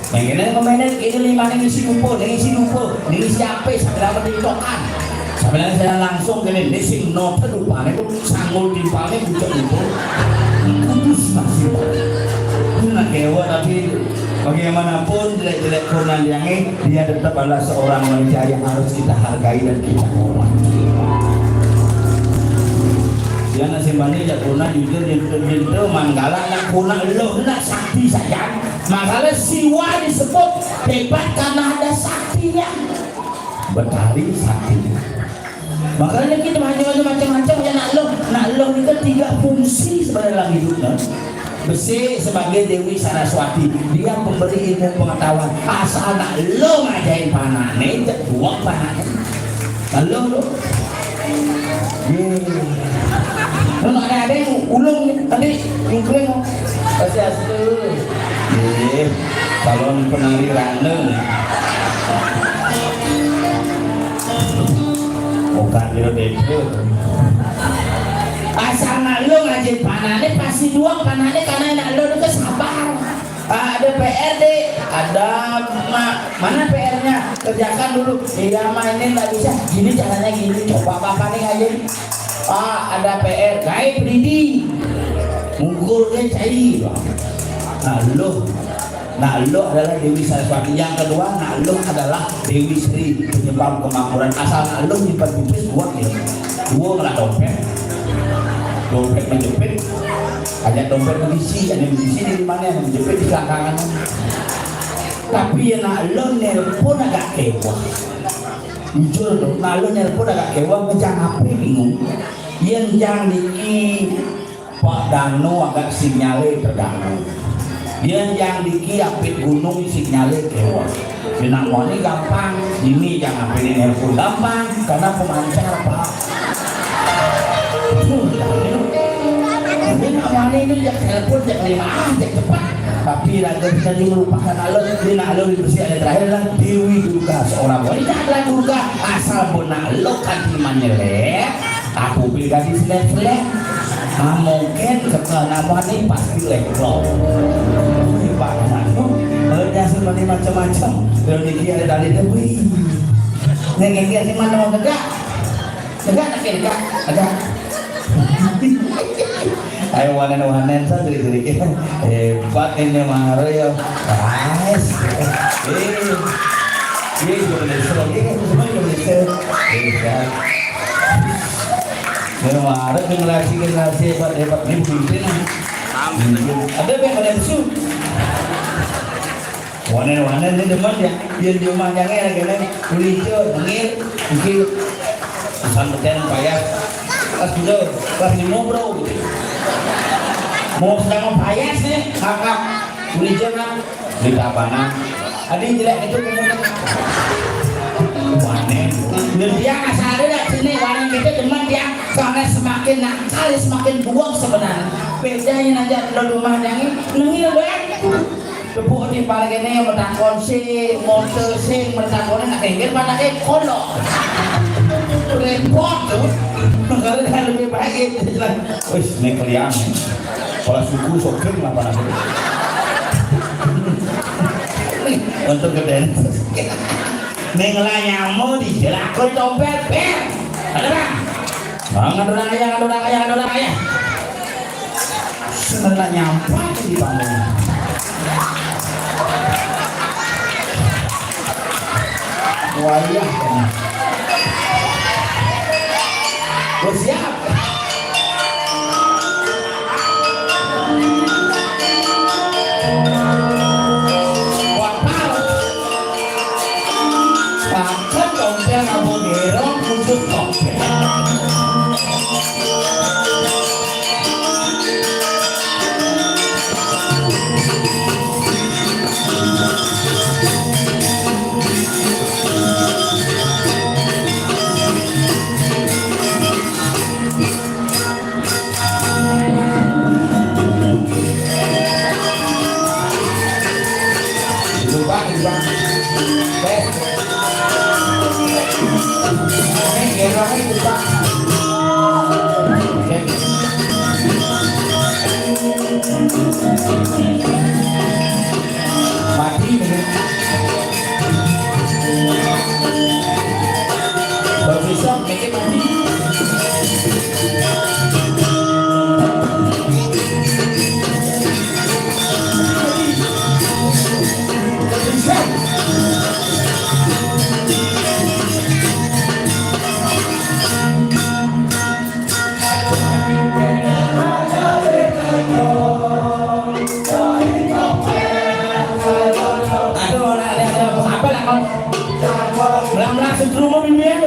Bagaimana pemainnya ini 5 yang isi kumpul, yang isi lupa, yang isi apa, sampai dapat ditokan. Sampai saya langsung ke ini, sing nota lupa, itu sanggul di paling bucok itu. Kudus masih. Ini nak kewa tapi bagaimanapun jelek-jelek Kurnan Yangi, dia tetap adalah seorang wanita yang harus kita hargai dan kita hormati. Dia nasi mani jak Kurnan jujur jujur manggala nak Kurnan lo nak sakti saja. Makanya siwa disebut hebat karena ada saktinya. Betari saktinya. Makanya kita macam-macam ya nak lo itu 3 fungsi sebenarnya dalam hidupnya. Besi sebagai Dewi Saraswati, dia pemberi ilmu pengetahuan. Asal nak lo ngajain panane, buang panane. Lo. Lo ada yang ulung tadi ngkring. Asal. Calon penari raneng. Bukan dia deket. Asal nak lo ngajin panane pasti doang panane karena nak lo itu sabar. Ada PRD, ada mana PR-nya kerjakan dulu. Iya mainin nggak bisa. Gini caranya gini. Coba bapak nih ngajin. Ada PR, gaib beridi, mungkulnya cair. Nah lo adalah Dewi Saraswati. Yang kedua, nah lo adalah Dewi Sri, penyebab kemakmuran. Asal nah lo nyimpan pipis buat ya. Dua nggak dompet menjepit, ada dompet berisi, ada berisi di mana yang menjepit di selangkangan. Tapi ya nak lo nelpon agak kewah, jujur dong, nak lo nelpon agak kewah, macam apa bingung. Yang jangan diki Pak Dano agak sinyale terganggu. Yang diki apit gunung sinyale kewah. Nak mau ini gampang, ini jangan pilih nelpon gampang karena pemancar Pak. Ini awalnya ini jak telepon jak cepat. Tapi raga kita melupakan Allah. Dia Allah bersih ada terakhir lah Dewi Durga, seorang wanita adalah Durga. Asal bona lo kan imannya leh. Aku pilih di selek-selek. Mungkin setelah nama ini pasti leklok. Pak Manu, jasa mani macam-macam. Kalau dia ada dari Dewi. Nengen dia si mana mau tegak? Tegak ada. Ayo wanen sa diri kita hebat ini mah ya guys boleh selagi generasi hebat ini pimpin ada yang ada besu wanen ini demen ya dia di rumah jangan lagi kulijo mungkin pesantren payah kelas 5 bro mau sedang payas nih kakak kulijo kan di kapanan ada yang jelek itu wanen dan dia asal ada sini wanen kita teman dia karena semakin nakal semakin buang sebenarnya bedanya aja lo rumah yang nengil banget tepuk di paling ini yang bertakon si motor si bertakonnya nak tinggal pada kolok repot tuh kalau dah lebih baik jelas wis nek kalian kalau suku sokin lah pada untuk geden nek layamu di jelakon dompet ada bang orang ayah senang nyampak di bangun wayah gue siap wapal pakai dompet abu gerong khusus dompet mati bisa mikir mati setrum bibir.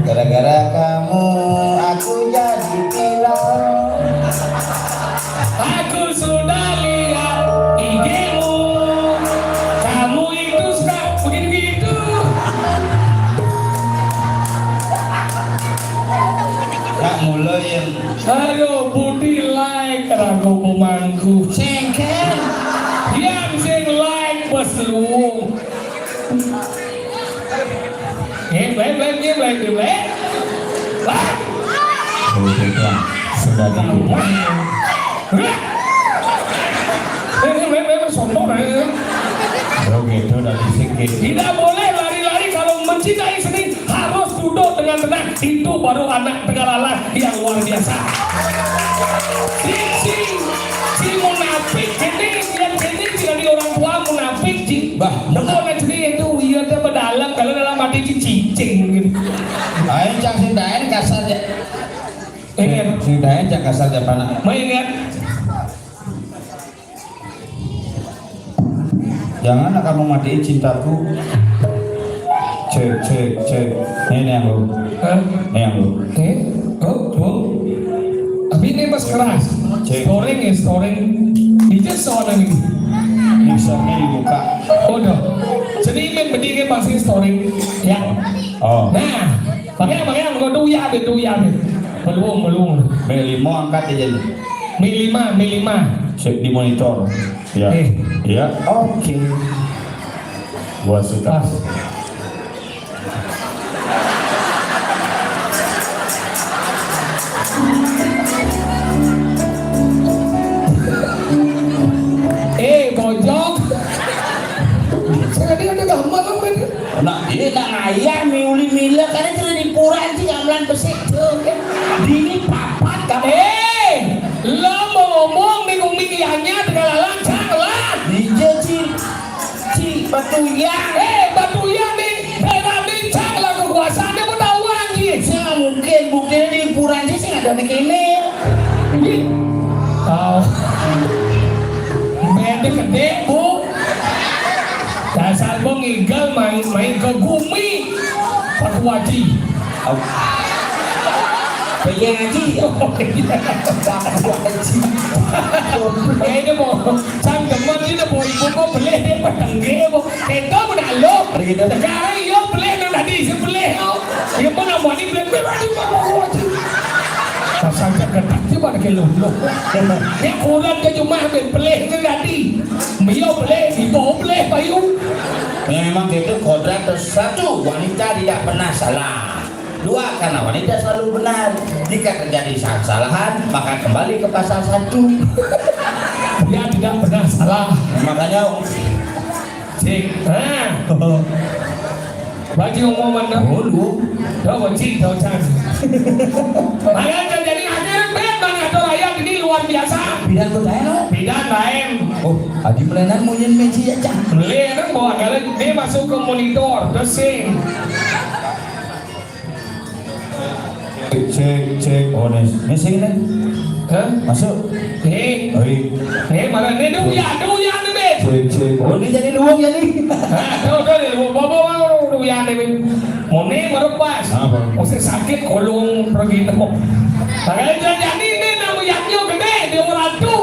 Gara-gara kamu aku jadi viral. Aku sudah lihat IG-mu. Kamu itu suka begitu-begitu. Kak mulai yang Ayo budi like rago pemangku. cengkel. Yang sing like peselung. Like. Sudah dibuka. Sombong aja. Bro gitu udah disikit. Tidak boleh lari-lari kalau mencintai seni, harus duduk dengan tenang. Itu baru anak Tegalalang yang luar biasa. Si munafik ini yang ini tidak di orang tua munafik sih. Bah, Betul jadi itu iya dia berdalam kalau dalam hati cicing gitu. ayo cang sindain kasar ya. Ingat, Sindain cang kasar ya pana. mengingat Jangan kamu matiin cintaku. Cek. Ini yang lu. Ini yang lu. oh, tapi ini pas keras. Cek. Storing. Itu seorang ini. Mixernya dibuka. Oh no. Jadi ini berdiri pasti storing ya. Oh. Nah, makanya gua duya deh. Belum. B5 angkat aja nih. Mi 5. Cek di monitor. Ya. Ya. Oke. Gua suka. Pas. Bojong. Saya tadi ada gambar kan Ben? Nah, ini nak ayah miuli mila karena tidak dipuran sih gamelan besek tuh. Dini papat kamu. Lo mau ngomong minggu-minggiannya dengan lancang lah. Dija ci batuyang. Batunya nih, pegang bincang lah kekuasaannya mau tahu lagi. Saya nggak mungkin buktinya di puran sih saya nggak ada mikirnya. Tahu. Beda gede bu. Dasar gua ngigal main ke bumi. Pak Waji. Pengen aja. Ini mau cangkeman ini mau ibu mau beli dia petengge mau itu udah lo. Sekarang yo beli udah di beli. Yo pun mau di beli. Rasanya ketat juga ada keluluh. Yang kurang ke cuma ambil pelih ke ganti. Mio pelih, ibu pelih, payu. Memang itu kodrat satu, wanita tidak pernah salah. Dua, karena wanita selalu benar. Jika terjadi kesalahan, maka kembali ke pasal 1. Dia tidak pernah salah. Makanya Cik, bagi umuman dah. dulu Tahu cik, tahu can. Makanya jadi akhirnya bed banget tuh rakyat ini luar biasa. bidan bertanya. Bidan lain. Oh, Haji Melenan mau nyen meji aja. Beli bawa kalian dia masuk ke monitor, terusing. Cek. Oh, nesing nih. Hah? Masuk. Nih, Oi. mana nih duyan nih bet. Cek. Oh, ini jadi luang ya nih. Tuh, bawa duyan nih. Mau nih merepas. Apa? Mesti sakit kolong pergi tuh. Makanya jadi ini namanya gede di orang tuh.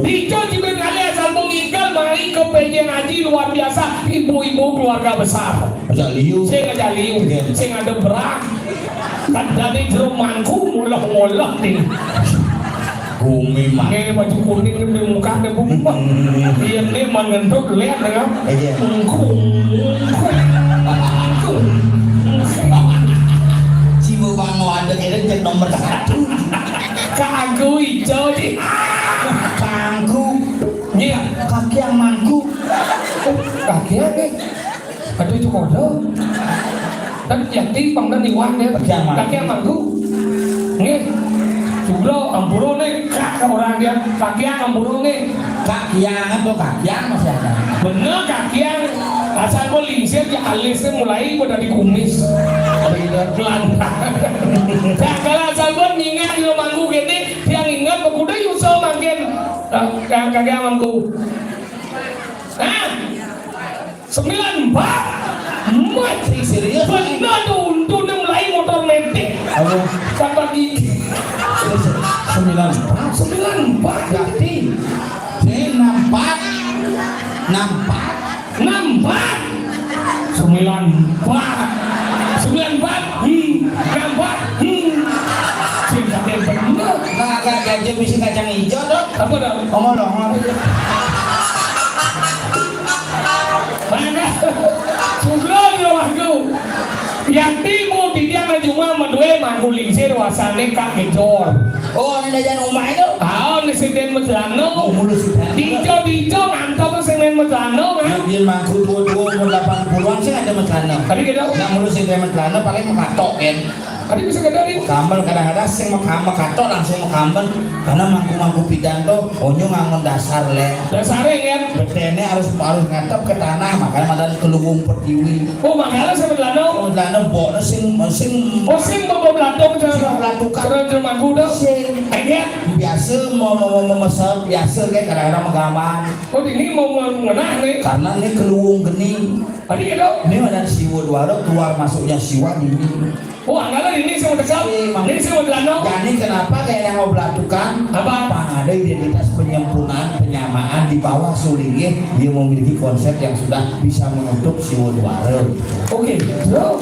Dico juga kalian asal mengikat mari ke PJ Ngaji luar biasa. Ibu-ibu keluarga besar. Ajak liu. Saya ngajak liu, saya ngada berak. Kan dari jermanku mulah-mulah nih. Bumi mah. Ini baju kuning di muka ada bumbu. Dia ini mengentuk lihat ya. Iya. Si Bang ada kira cek nomor 1. Kagak hijau nih. Kangku. Iya, Kaki yang mangku. kaki nih. Aduh itu kode. Dan yakti pangdan iwan ya. Kaki yang mangku. Nih. Jumlah amburo nih kakak orang dia. Kaki yang amburo nih. Kakian atau kakian masih ada. Bener kaki yang asal mau lingsir ya alisnya mulai dari kumis. Belanda. Nah kalau asal mau ingat yo manggu gini, yang ingat kuda Yusuf mangkin kaki manggu. Nah 94 mati Serius? bener tuh untuk mulai motor metik. Apa? Sampai di 94. 94 Berarti ini 64. 94 cinta yang bener Kagak gajah bisi kacang hijau dong. apa dong Ngomong. mana sudah waktu yang timu tidak cuma mendua manguling sih wasane kak gejor Oh, ini jajan rumah itu. tahu nih siden mejelano Mulu sudah. dijo mantap senen mejelano kan Dia mangku 80-an sih ada metlana. tadi kita Nggak mulu sih dia metlana paling makatok kan. tadi bisa kedarin Kambal kadang-kadang sing makatok langsung makambal karena mangku pidan tuh onyo ngangon dasar le. dasarnya kan Betene harus ngatop ke tanah makanya madan keluwung pertiwi. oh makanya saya mejelano Oh, lana bok sing Osing bawa belantong cara Jerman kuda. Aja. biasa mau memesan biasa kayak kadang-kadang menggaman Oh ini mau mengenah nih. karena ini keluwung geni. Tadi kita. Ini ada siwa dua keluar masuknya siwa ini. Oh anggalan ini saya mau dekap. Ini saya mau belantong. Jadi kenapa kayak yang mau belatukan? Apa? Ada identitas penyempurnaan penyamaan di bawah sulingnya dia memiliki konsep yang sudah bisa menutup siwa dua. Oke. So.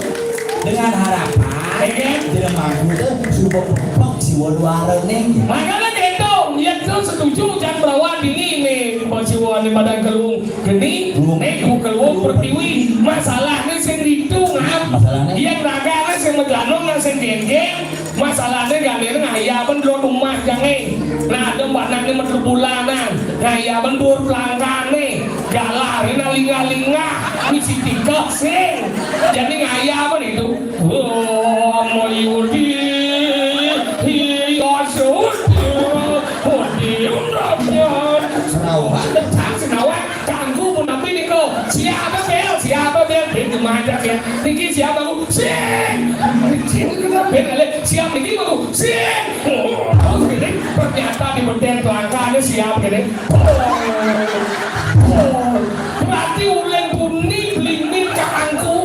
Dengan harapan tidak mampu tuh sudah pok siwa dua nih. Makanya gitu. Ya itu setuju jangan berawan ini nih. Basiwan di badan keluung geni. Nego keluung pertiwi. Masalahnya sendiri ngap. Masalahnya? Dia raga sing meganong nang sing geng. Masalahnya gane ngayaban lo rumah jange. Nah ada banaknya metu bulanan. Ngayaban dur pelangkane. Galari linga-linga. Misi tikok sing. Jadi ngayaban itu. Oh moyudi. Hiyosud. Senawan kangku pun nabi nih kau siapa bel itu macam ya niki siapa aku sing siapa niki aku sing ternyata di benten kelangkaan siapa gini berarti ulen bunyi belimin kangku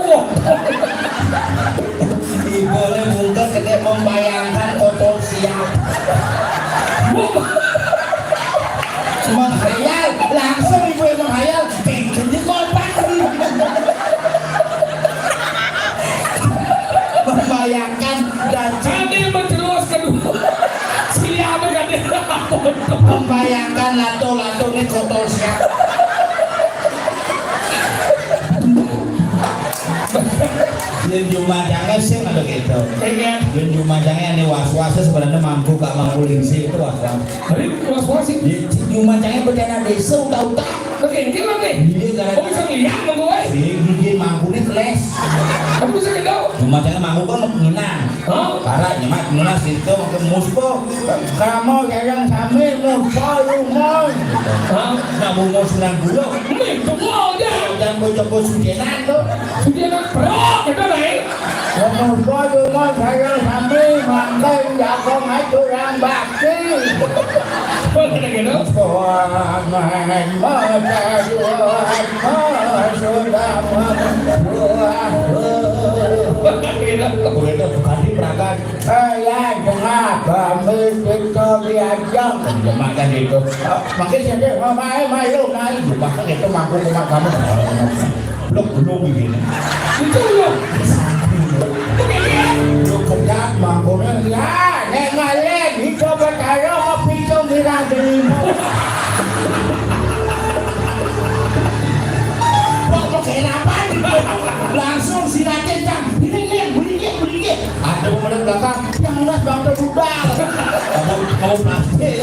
Boleh bungkus ketika membayangkan kotor siap. Menghayal langsung ibu yang menghayal bikin di kotak membayangkan dan jadi menjerumus Terus kedua siapa katanya foto. Membayangkan lato-lato ini kotor siap. Yang Jumajangnya sih ada gitu. Kayaknya Yang Jumajangnya ini was-wasnya sebenarnya mampu gak mampu lingsi itu was-was. hari was-was sih. Jumajangnya bencana desa udah. Oke, gimana nih? Iya gara-gara Kok bisa ngeliat sama gue? bikin mampu nih keles. Aku bisa ngeliat. Jumajangnya mampu kan menginang. Hah? Karena nyemak nunas itu ke muspo. Kamu yang sambil muspo rumah. Hah? Kamu mau sunang gula. Ini tunggu aja. Dan bocok sujenan tuh. Sudah nak bro, kita naik. Muspo rumah saya sambil makan jagung itu yang bakti. Kok ada gitu? Begitu bukan di perangkat. Saya dengar kami itu diajak. Makan itu. Makin saja mai lu naik. Makan itu mampu rumah kamu. Belum begini. Itu loh. Lu kerja mampunya ya. Nengalin itu berkaya kopi itu mirang dirimu. Kok kenapa? Langsung silakan jam. Ini. Ada pemuda belakang yang udah bangsa budal. Kamu plastik.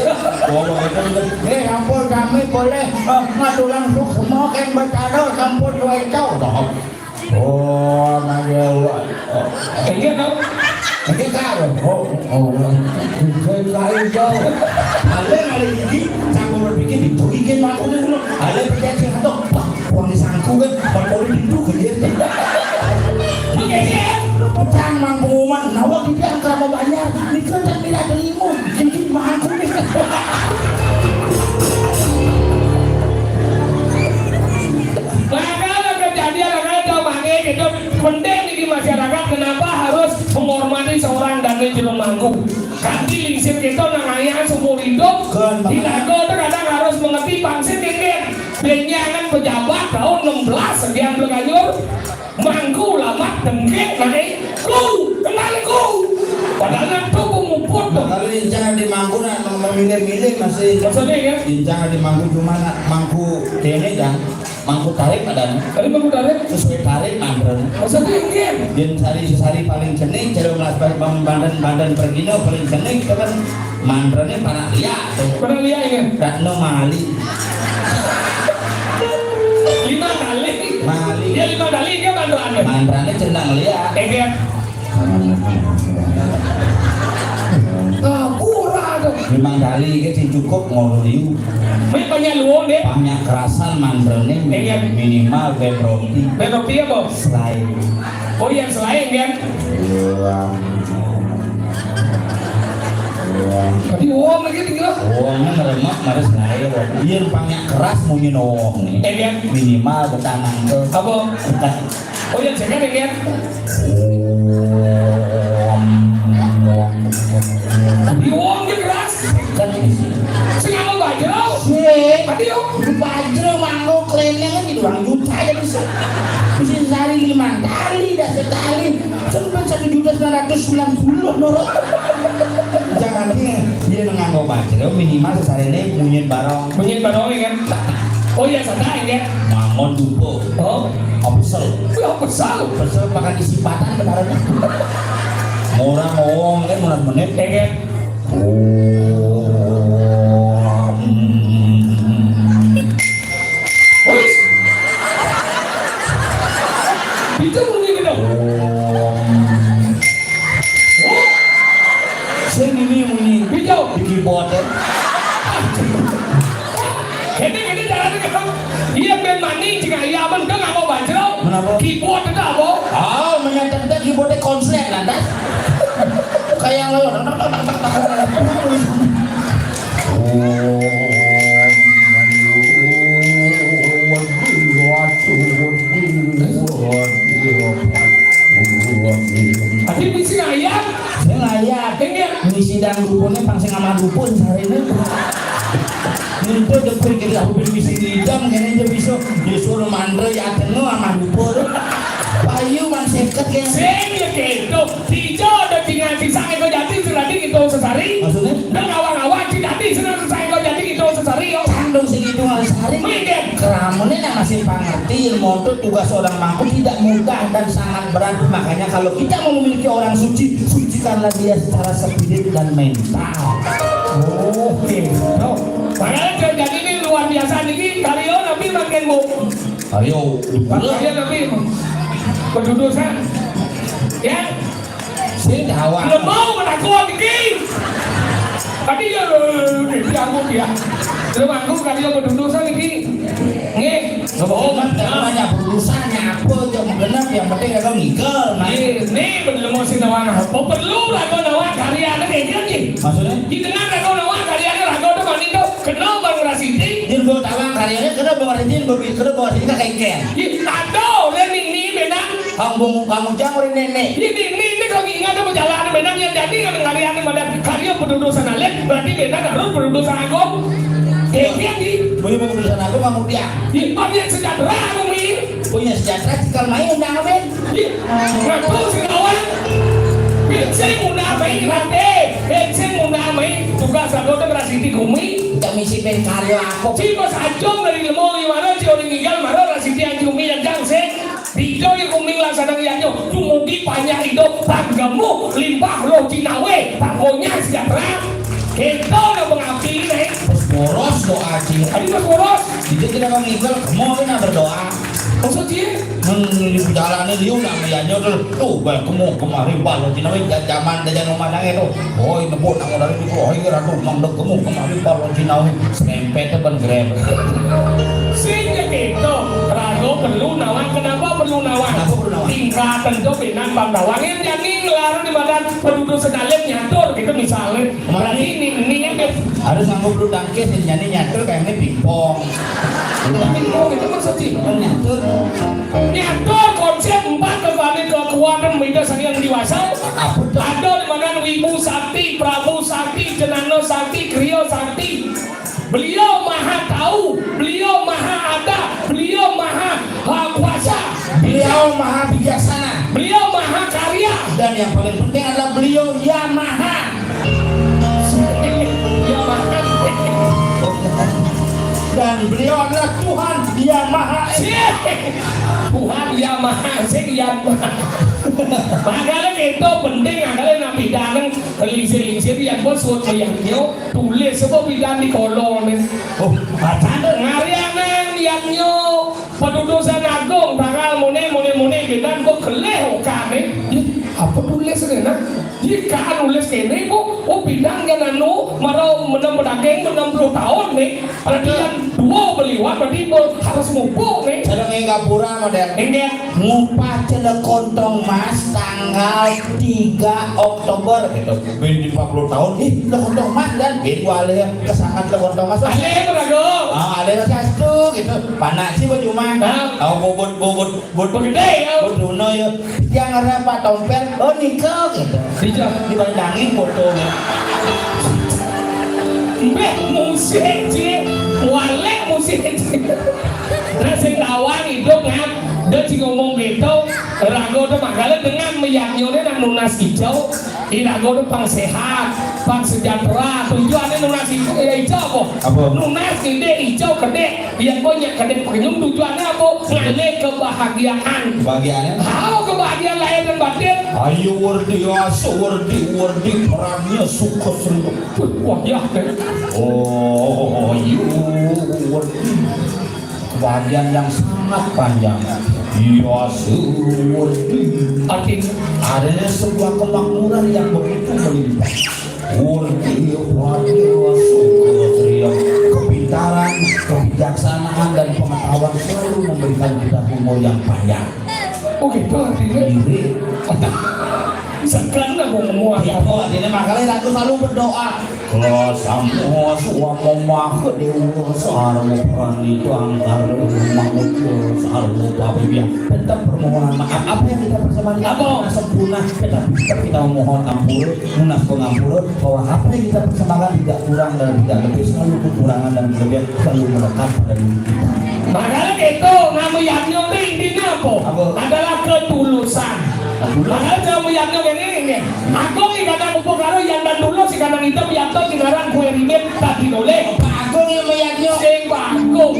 Ampun kami boleh ngadu langsung semua kan bercadar campur dua itu. Oh, Maria. Kayaknya kau. Cái cao rồi, cái cao, lên là gì? Sang một cái điểm tối cái mà cũng được luôn. Lên cái cái đó, còn cái sang khu cái, còn có cái điểm cái gì? Sang mang bù mà nấu cái cái ăn sama banyak, ini kan tak bila terima, jadi mahal pun. Nah, kejadian ada makanya itu penting di masyarakat kenapa harus menghormati seorang Daniel Jelomangku. Kan di lingsir kita nangaya seumur hidup. Tidak kadang harus mengerti pangsit ini. Benyangan pejabat tahun 16 sekian berkanyur. Mangku lamat dengkek naik. Ku kenal ku. Padahal itu pemuput. Kalau incangan di mangku nak memilih-milih masih. Maksudnya ya? Incangan di mangku cuma nak mangku ini kan. Mangku tarik ada Tadi mangku tarik. sesuai tarik mandren. Maksudnya ini. Yen sari paling jenih jero melas bandan pergino paling jenih itu kan mandrene para liya tuh. Pernah lihat ini? Ratno Mali. 5 kali. Mali. Dia 5 kali dia bantu anda. Mandrane cenang liya. Dia. Kurang. 5 kali iki sing cukup ngono liu. Mai banyak luang deh. Banyak kerasan mandrene minimal beromti. Berarti apa? Selain Oh yang selain kan? Tapi uang lagi tinggal. uangnya meremak mares lain. Yen banyak keras mau nyenong nih. Kan? Minimal betanang tuh. Apa? Oh yang sekarang kan? Tapi uangnya keras. Kan isi. Sengaja bajau. Sih, Tadi yuk. bajro mangko klaimnya kan di 2 juta ya bisa. Bisa sehari 5 kali dah sekali. Sampai 1.990 norok. Jangan dia nganggo bajro minimal sehari ini munyin barong. Bunyi barong kan? Oh iya santai kan? Mamon dumpo. Oh. Opsel. Ya besar. Opsel pakai isipatan kedaranya. Murah ngomong kan murah menit. Kan? Wis. Itu bunyi gitu. Sing ini muni Hijau. di keyboard. Ini jalan ke kamu. Iya ben mani jika iya ben kan nggak mau bajau. Kenapa? Keyboard itu apa? Ah, menyatakan keyboardnya konslet lantas. Kayak lo. Tapi misi ayam. Saya layak. Ini Misi dan rupunnya pangsi ngamal rupun hari ini. Itu depan kita aku misi hidam kayaknya dia bisa disuruh mandra ya tenu sama rupun. Payu man seket ya. Sing ya gitu. Hijau ada tinggal pisang itu jadi sudah di gitu. sesari. Maksudnya? Dan awang-awang tidak di senang saya kau jadi itu sesari. Sandung segitu Sari. Mungkin. Keramunin yang masih pengerti ilmu itu tugas seorang mangku tidak mudah dan sangat berat. Makanya kalau kita mau memiliki orang suci, sucikanlah dia secara spirit dan mental. Oh, gitu. Makanya jadi ini luar biasa nih. Karyo nabi makin bu. Ayo, Kalau dia nabi pendudukan, ya. sih dawa. Belum mau menakut nih. Tadi ya dianggut ya. Belum aku karyo pendudukan nih. Nih, Oh, namanya berurusannya apa yang benar yang penting kalau ngigel. ini bener mau si nawang apa perlu lah kau nawang karyanya kayak gini. Maksudnya? Di tengah kau nawang karyanya lah kau tuh mandi tuh kenal bang Rasidi. Jin bawa tawang karyanya kena bawa Jin bawa sini kayak ikan. Tahu dan ini benar. Kamu jangan nenek. Ini kalau ingat ada perjalanan benar yang jadi kan karyanya pada karya pendudukan alet berarti benar harus pendudukan aku. Kayak gini. Boleh mau berurusan aku kamu dia. Dia sejahtera aku mi. Punya sejahtera kalau main undang apa? Ngaku si kawan. Saya muda main nanti. Saya muda main tugas aku tuh Rasidi kumi. Kita misi pen karya aku. Ciko sajong dari lemong gimana si orang tinggal marah Rasidi yang cumi yang jangse. Dijo yang kuming laksana yanyo. Tumugi banyak itu tanggamu limpah lo cinawe. Pokoknya sejahtera. Kita udah mengabdi nih. Boros doa sih. Tadi mas boros. Jadi kita mau ngigel, mau kita berdoa. Maksud dia? Di jalannya dia udah melihatnya tuh kamu kemarin baru cina zaman jajan rumah itu oh ini buat aku dari itu oh ini ratu mandek kamu kemarin baru cina sempet ban grab Sehingga gitu Rago perlu nawang. Kenapa perlu nawang? Kenapa perlu nawang? Tingkatan itu benar bang nawang yang ini ngelarang di badan penduduk sedalem nyatur gitu misalnya. Berarti ini yang harus sanggup dulu tangkis nyanyi nyatur kayaknya pingpong bingung itu maksudnya nyatur nyatur konsep 4 kekuatan beda sang yang dewasa. Ada di mana Wibu Sakti, Prabu Sakti, Cenano Sakti, Kriyo Sakti. Beliau maha tahu, beliau maha ada, beliau maha kuasa, beliau maha bijaksana beliau maha karya. dan yang paling penting adalah beliau Yamaha Ya maha. dan beliau adalah Tuhan Yamaha Tuhan yang maha sekian. Makanya itu penting makanya nabi danang lingsir yang bersut yang nyo tulis sebab bidan di kolong nih. oh bacaan Ngarianan yang nyo pendudukan agung bakal mune bidan kok keleh kane. Apa tulis kena? Jika nulis kene kok bidang yang anu marau menang pedageng 60 tahun nih. Perhatian dua beliwat berarti harus mupuk nih. sedang ngapura model Ini ngupah celek kontong mas tanggal 3 Oktober gitu di 40 tahun lo kontong mas dan gitu alih kesangat lo kontong mas asli berago. alih satu gitu panas sih baju mah bobot Begede ya. Duno ya yang ada Pak Tompel oh nikel gitu dibandangin fotonya Mbak musik sih, walek musik sih. Nah sing tawang hidup ngam, dia sih ngomong gitu. Rago tuh makanya dengan meyaknyonya dan nunas hijau. Ini rago tuh pang sehat, pang sejahtera. Tujuannya nunas hijau apa? Nunas gede hijau gede. Yang banyak gede penyum tujuannya apa? Ngale kebahagiaan. bagiannya Tahu kebahagiaan lahir dan batin. ayo wardi perannya suka serius Wah ya. oh you wardi kebahagiaan yang sangat panjang iya sewardi Artinya adanya sebuah kemakmuran yang begitu melimpah wardi suka kepintaran kebijaksanaan dan pengetahuan selalu memberikan kita umur yang panjang oh gitu artinya. diri Sekarang aku ngomong ya kok ini makanya aku selalu berdoa kalau semua suama mah dewa sarmu prani angkar mangutu sarmu babia tetap permohonan maaf apa yang kita persembahkan Apa? sempurna tetapi kita mohon ampun munas pengampun bahwa apa yang kita persembahkan tidak kurang dan tidak lebih selalu kekurangan dan kelebihan selalu melekat pada diri kita makanya itu nama yaknya intinya apa? Adalah ketulusan. Makanya kamu yaknya ini aku nih kata upuk karo yang dan dulu sih kanang hitam yato kinaran kue rimet tadi noleh. Agung yang meyaknya. Sing Agung.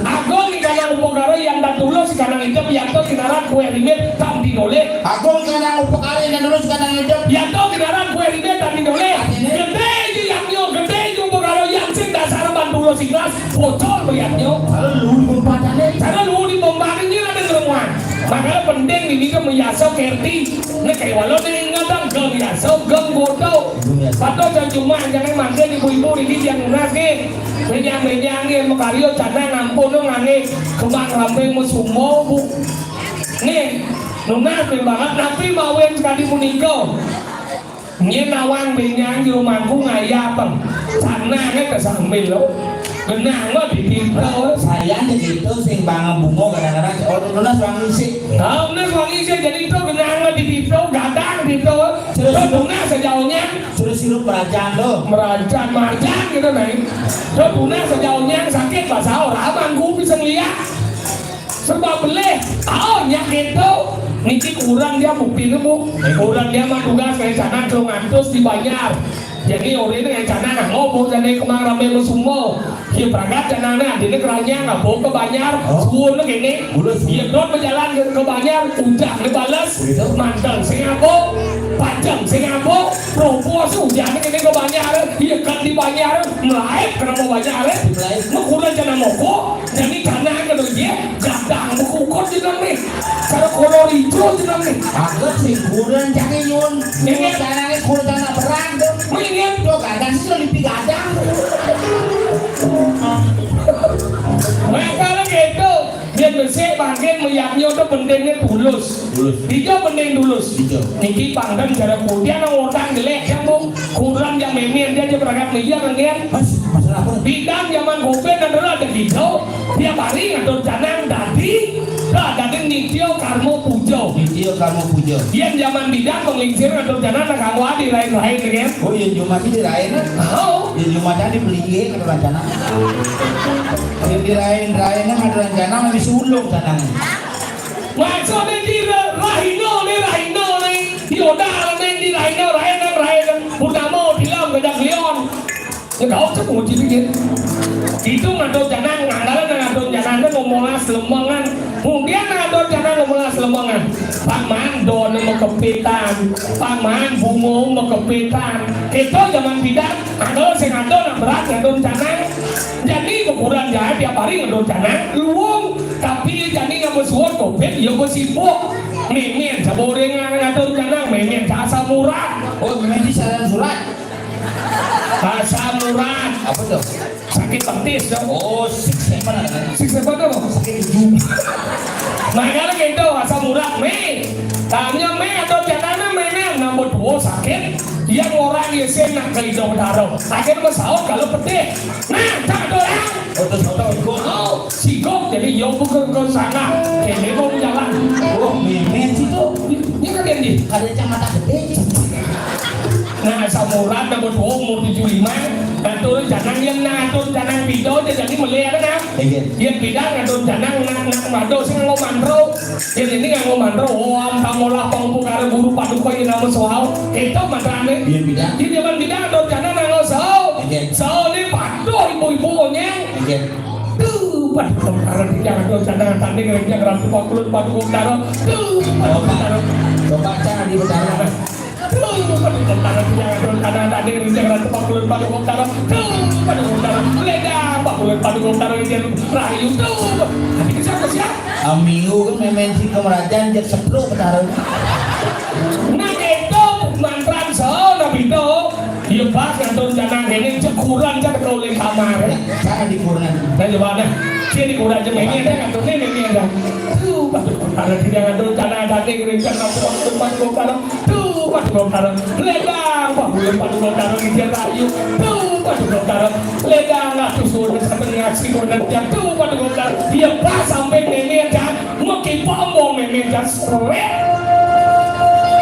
Agung kanang upokaro yang datulo si kanang hitam yato kinaran kue rimet tadi noleh. Agung kanang upakari dan lulus kanang hidup. Yato kinaran kue rimet tadi noleh. Gede yang gede upokaro yang sing dasar bantulo si kelas bocor meyaknya. Lalu pembadannya. Karena lu di pembarin ini ada keremuan. Makanya penting ini kan meyasau kerti. Nah kayak walau dia ingatkan geng yasau, geng bodoh. Patut dan cuma jangan makin ibu-ibu ini yang nasi. Menyang-menyang yang makario cana ngampun dong ngane. Kemang ramping musumo bu. Nih, nuna banget tapi mawin sekali muniko. Ini nawang menyang di rumahku ngayapeng. Sana kan kesambil loh. Genang lo di pintu. Sayang gitu sing bang bungo kadang-kadang orang wangi sih. Nah, wangi sih jadi itu genang lo di pintu, gadang di pintu. Terus bunga sejauhnya Suruh sirup merajang lo. merajang marjang gitu nih. Terus bunga sejauhnya sakit bahasa orang mangku bisa ngeliat. Sebab beli, nyak gitu. Niki kurang dia bukti bu, kurang dia mah tugas kayak sana tuh ngantus dibayar. Jadi orang ini yang cana nggak ngomong jadi kemang rame lu semua. Dia berangkat cana nih, dia keranya nggak bawa ke Banyar, sepuluh gini. Dia terus berjalan ke Banyar, udah dibales, mantel Singapura, panjang Singapura, propos udah gini ke Banyar, dia kan di Banyar, melaik kenapa Banyar? Mengkurang cana moko, jadi cana ke dia, gadang mengukut jenang nih, cara kolor hijau jenang nih. Agak sih kurang jangan yun. Ini caranya kurang jangan berang tuh. Ingin tuh kadang sih lebih gadang. Mereka gitu, dia bersih bangkit meyaknya itu pentingnya tulus. Hijau penting tulus. Niki pangdam cara kemudian orang jelek yang bung kurang yang memien dia aja berangkat media kan dia. Masalah apa? Bidang zaman covid dan dulu ada hijau, tiap hari ngatur canang dadi, dadi nitio karmo pujo. Video kamu pujo. Yang zaman bidang penglingsir ngatur canang nak kamu di lain-lain kan. Oh yang cuma sih dirain. Oh, Yang cuma tadi beli ke rencana. Yang dirain-rainnya ada rencana lebih sulung canang. maksudnya di rahino nih, diodal nih di rahino. Purnamo bilang beda leon. Ya kau tuh mau jadi itu ngatur jangan ngadalan ngatur jangan ngomonglah selemangan kemudian ngatur jangan ngomonglah selemangan paman don mau kepitan paman bungo mau kepitan itu zaman bidang ngatur sing ngatur berat ngatur jangan jadi ukuran jahat tiap hari ngatur jangan luung tapi jadi nggak bersuat kopet ya bersibuk mimin saboring ngatur jangan mimin jasa murah. Oh memang di saran surat. Asam urat Apa tuh? sakit petis dong. Oh siksa mana? Siksa apa dong? Sakit hidung. Makanya gitu asam urat me. Tanya me atau jangan me nomor 2 sakit. Yang orang yesen nak ke hidung darah. Sakit bersaut kalau pedih. Nah tak orang. Oh terus Oh sigok jadi yo bukan ke sana. Kene mau jalan. oh memang sih tuh. Ini kan dia nih. Ada kacamata gede. Nah samurat nomor 2 umur 75 ngatur janang yang ngatur janang video dia jadi melihat kan yang bidang ngatur janang nak mado sing ngomandro yang ini ngomandro om tamolah pangpu kare guru paduka yang nama soal itu mantrane Yang bidang. di zaman bidang ngatur janang nang soal soal ini padu ibu-ibu nyeng tuh paduka kare ngatur janang tanding kerja keram kulit paduka kare tuh paduka kare Coba cara di bedara. Minggu kan memang si kemerajaan jadi 10 bedara. Nah itu mantran soal itu dia pas ngatur janang ini kurang jadi kau oleh kamar. Cara dikurang. Nah coba dah, dia dikurang aja ini ada ngatur ini ada. Tuh patut kalau tidak ngatur janang tadi kerja ngatur patut kalau tuh patut kalau ledang patut kalau dia rayu tuh patut kalau ledang ngatur suruh sampai ngaji kemudian dia tuh patut kalau dia pas sampai ini ada mungkin pomong ini jas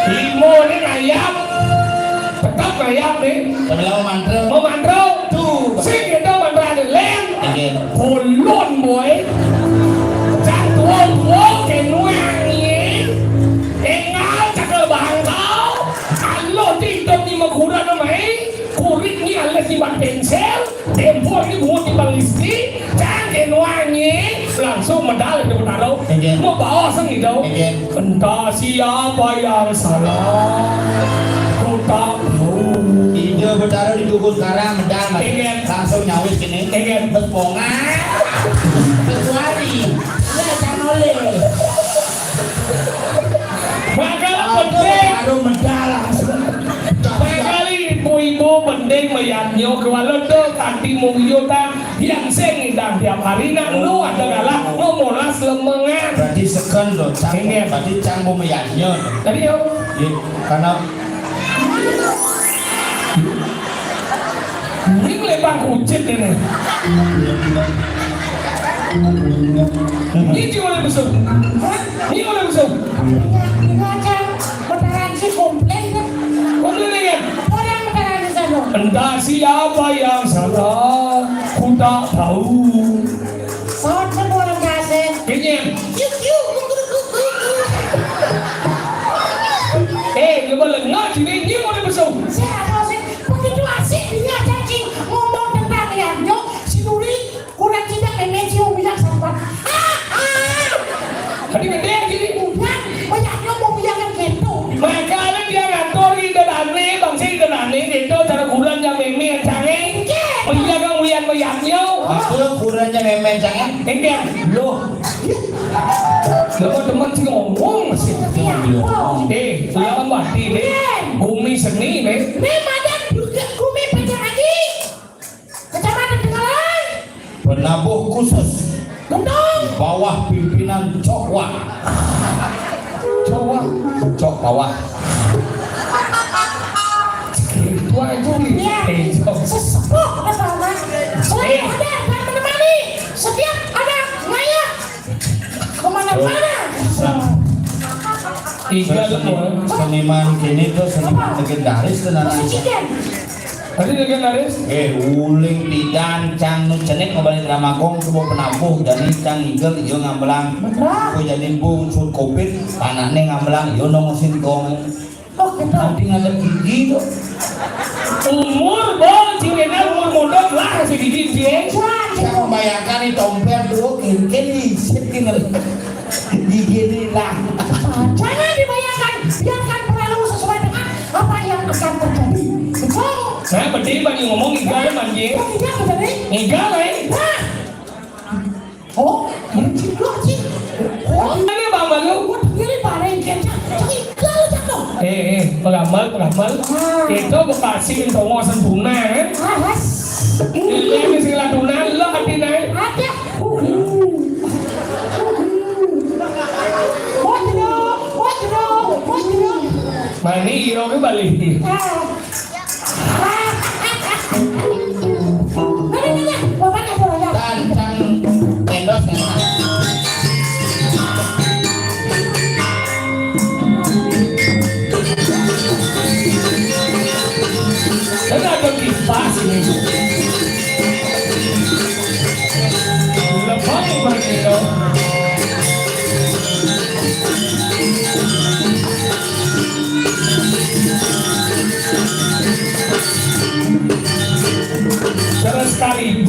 limo ini ayam tetap ayam nih Kalau mantra. mau mandro tuh sing itu mandro ada lem kolon boy jatuh ke nuangi engal cakal bangkau alo tiktok di makuran namai Kulitnya alias timbang pensel, tempor ini buat timbang listrik, jangan wangi, langsung medal itu taruh. Mau bawa sang itu. Entah siapa yang salah, ku tak tahu. Ide bertaruh di tubuh sekarang medal langsung nyawis gini. Bespongan. Kecuali. Ya jangan oleh. Makalah penting. Aduh medal langsung. Kali ibu-ibu penting meyaknya kalau tuh kanti muyutan yang sengidang tiap hari nak lu adalah ngomolas lemengan. Berarti seken loh, berarti cang mau meyaknya. Tadi yo, Karena ini lebar kucing ini. Ini juga boleh besar. Ini boleh besar. Ngaca beneran sih komplain kan? Komplain kan? Orang beneran di sana. Entah siapa yang salah, ku tak tahu. Soal semua orang kasih. Kayaknya. Coba lengah sini, ini boleh besar. Saya tahu sih, begitu asik dia cacing ngomong tentang Leandro, si Nuri kurang tidak memeji bilang sama. Tadi beda gini. Bukan, banyaknya mau bilang yang gitu. Makanya dia ngatur kita aneh, bangsa kita aneh, itu cara kurang yang memen canggih. Iya kan ulian bayangnya. aku kurangnya memen canggih. Enggak, loh. Teman-teman sih ngomong sih. Sudah kan mati deh. Bumi seni deh. Memang juga kumi pada lagi. Kecamatan Tenggalan. Penabuh khusus Gendong. bawah pimpinan Cokwa. Cok bawah. Itu aja nih. Sesepuh apa mas? Selalu ada dan menemani. Setiap ada Maya kemana-mana. Iya semua. Seniman kini tuh seniman legendaris tenan. Chicken. Tadi legendaris. Uling tidan cang nu cenik ngabalik ramakong sebuah penabuh jadi cang igel iyo ngambelang. Ku jadi bung sud kopit anaknya ngambelang iyo nongosin gong. Oh gitu. Nanti ngadep gigi tuh. Umur bol cingena umur muda lah si gigi dia. Saya membayangkan nih tomper dulu kini tinggal gigi ini lah. Jangan dibayangkan, biarkan berlalu sesuai dengan apa yang akan terjadi. Betul. Saya berdiri bagi ngomong igal manjing. Kok tidak terjadi? Igal Nah. Oh, ini juga sih. Oh, Ini bang balu. buat diri bareng kencang. Igal jatuh. Pengamal. Itu Bekasi itu ngosen tuna kan. Alas. Ini sila tuna lo hati naik. Ada. Mani hero ke balik. Dan cang endos Dan ada kipas ini. Lepas pergi dong. Terus sekali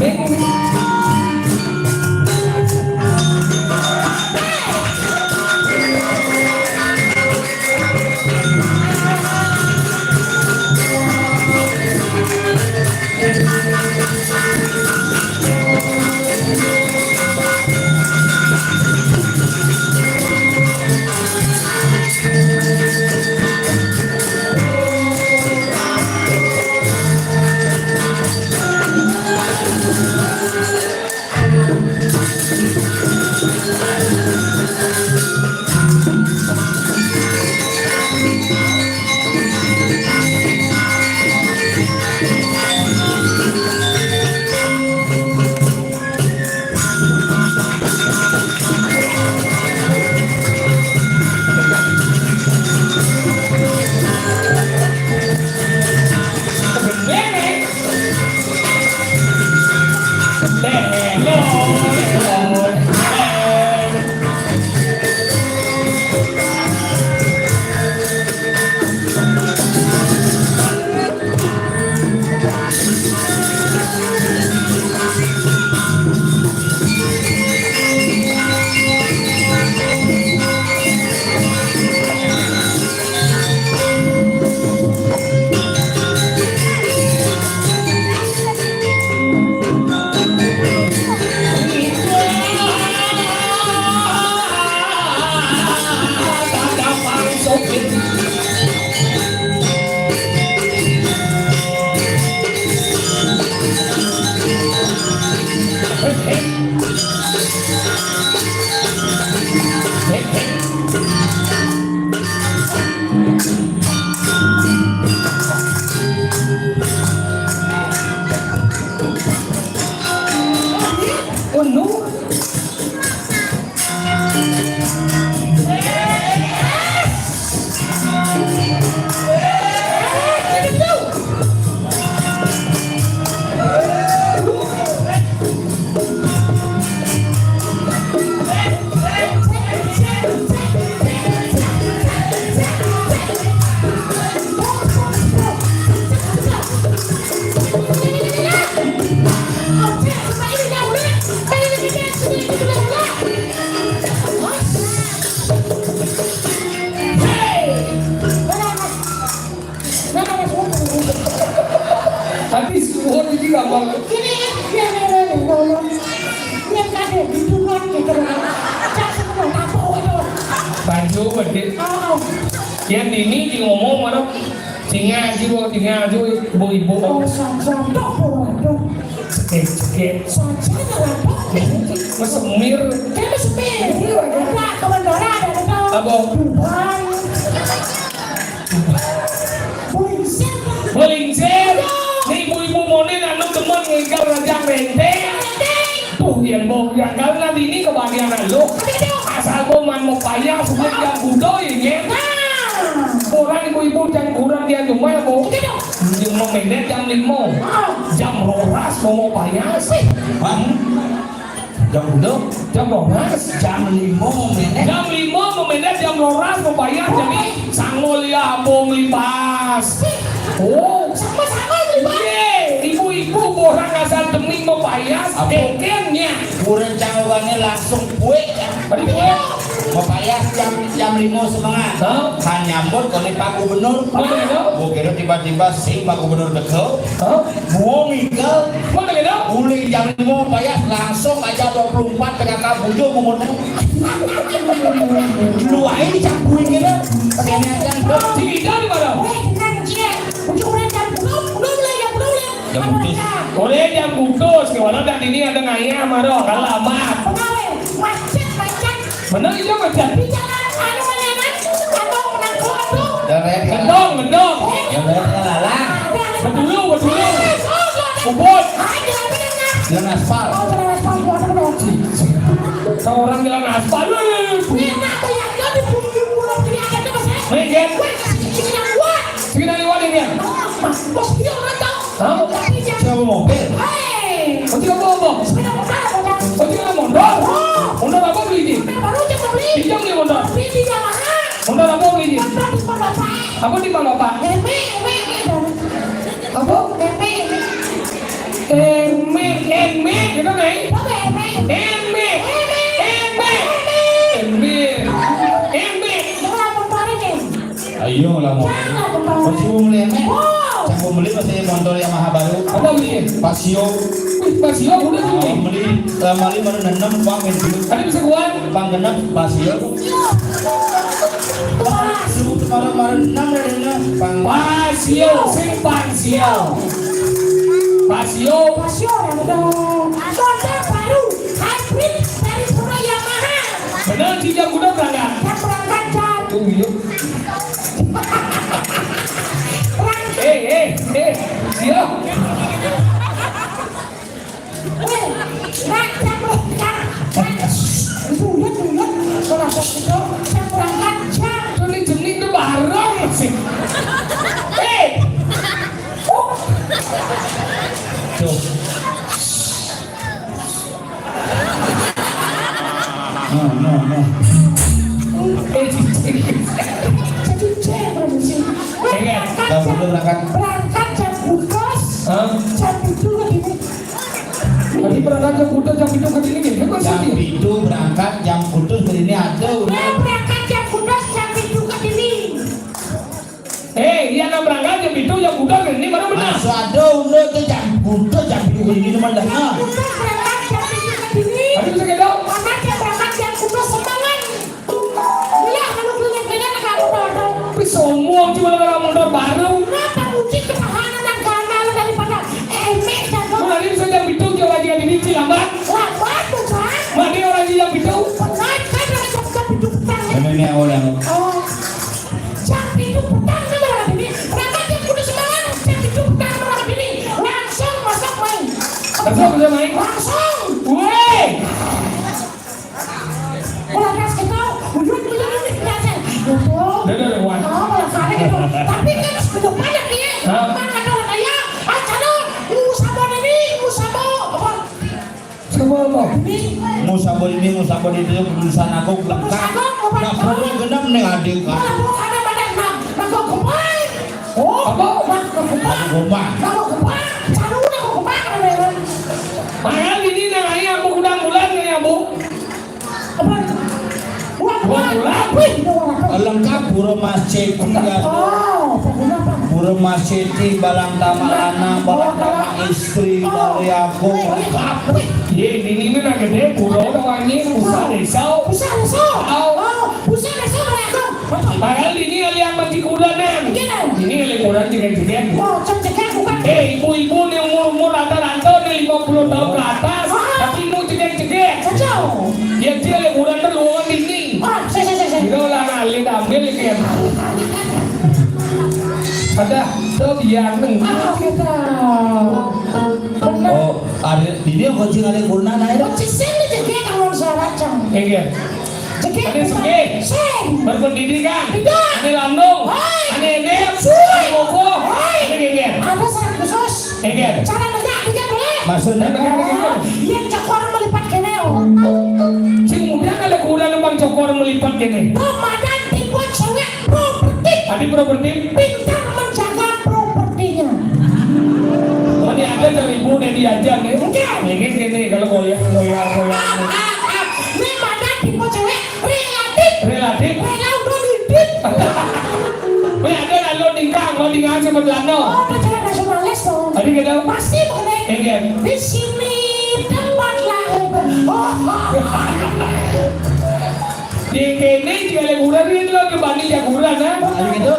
Tapi suhun ini gak banget. Gini ya yang kade ditunjuk gitu kan. Jangan semua tapo itu. Baju gede. Oh. Yang ini di ngomong mana? Tinggal aja ibu-ibu. Oh, sangat bodoh. Cekek. Sangat Mesemir. Kamu semir. Nah, kemana ada itu? Apa? Belingsir. Nih ibu-ibu moni anak teman ngikau rajang benteng. Tuh yang kau nanti ini kebahagiaan lu. Asal kau mau payah sebut yang budo ini. Orang ibu-ibu jangan kurang dia cuma ya bu. Yang mau menit jam 5. Jam roras mau payah sih. Jam udah, Jam roras. jam 5 menit. Jam 5 menit jam roras mau payah jadi sangol ya bong libas. Oh, Sama-sama libas. Ibu-ibu orang asal demi mau payah. Dekennya. Kurang cawangannya langsung kue. Tadi kue. Mau payah jam 5 semangat. Hah? Kan nyambut oleh Pak Gubernur. Mau gitu? Gua kira tiba-tiba si Pak Gubernur deket. Hah? Gua mikir. Mau gitu? Uli jam 5 payah langsung aja 24 PKK bujo ngomongnya. Lu aja dicampuri gitu. Pakai niatan dong. Tidak di mana? Jam putus. Oleh jam putus, kalau dan ini ada ngayam ada kalau lama. Benar itu macam. Dan raya kan. Gendong. Yang raya kan lalang. Betul. Ubud. Dan aspal. Seorang jalan aspal. Mungkin. Segini lewat ini. Hah? Siapa mobil? Kau tidak bobo. Kau tidak mondar. Mondar apa beli ini? Pinjam nih mondar. Mondar apa beli ini? Apa di mana pak? Apa? Eme, gitu nih? Eme. Ayo lah mau. Masih mau beli eme? Saya mau beli masih motor Yamaha baru. Apa beli? Pasio. Wih, Pasio udah Mau beli. beli lamali mana nenam bang itu. Tadi bisa kuat. Bang genap Pasio. Sebut kemarin enam dari bang. Pasio, sing Pasio. Pasio. Benar sih jam udah berangkat. Tuh yuk. Siap. Jenis itu bareng sih. Tuh. No. Tahu dulu berangkat. Tadi berangkat ke Kuta jam itu ke sini gitu kan Jam sih? itu berangkat jam kudus ke ini ada udah. Iya nak berangkat jam itu jam Kuta ke ini mana benar? Masuk ada udah ke jam kudus jam itu ke ini mana dah. Tadi bisa kita? Tapi semua cuma ada motor baru. Mana bisa jam itu coba dia di sini lambat. Mana orang jam itu? Ini awal yang Langsung bisa main? Weh! Dah, Wan. Tapi kan sudah banyak nih. Mana ada saya? Acara Coba apa? musabon itu tulisan aku lengkap. Nah, perlu genap nih adik kan. Apa? Aku gomang. Mahal ini namanya aku bulan ya bu. Lengkap burung masjid. Kenapa? Burma Siti balang tamalana balang tama istri dari aku. Ye, ini nak gede, pulau wangi, pusat desa. Pusat desa. Oh, pusat desa mereka. Padahal ini yang mati kudanan. Ini yang kudan jegen-jegen. Oh, jegen bukan. Ibu-ibu nih umur rata-rata nih 50 tahun ke atas, tapi mau jegen-jegen. Jauh. Yang dia yang kudan terluang ini. Oh, saya. Kita ulang alih ambil kayak. Ada tuh yang Kita. Oh, ada di dia kucing ada kurna naik. Sini jegen kalau saya cang. Iya. Jegen. Ada suke. Sen. Berpendidikan. Tidak. Ada landung. Hai. Ada edep. Suy. Ada koko. Hai. Ada gege. Ada saran khusus. Gege. Cara negak juga boleh. Maksudnya Yang cakor melipat keneo. Si muda kalau kuda nembang cokor melipat gini. Ramadan dibuat cewek properti. Tadi properti. Pintar menjaga propertinya. Tadi ada dari ibu yang diajar nih. Gini kalau goyang. Ramadan dibuat cewek relatif. Relatif. Rela udah didit. Wih ada loading sama Belanda. Oh, pelajaran nasionalis dong. Tadi kita. Pasti mengenai. Gege. Di sini tempat lahir. Oh. Di kene juga leguran ini lo kebanding jaguran kan? ada gitu.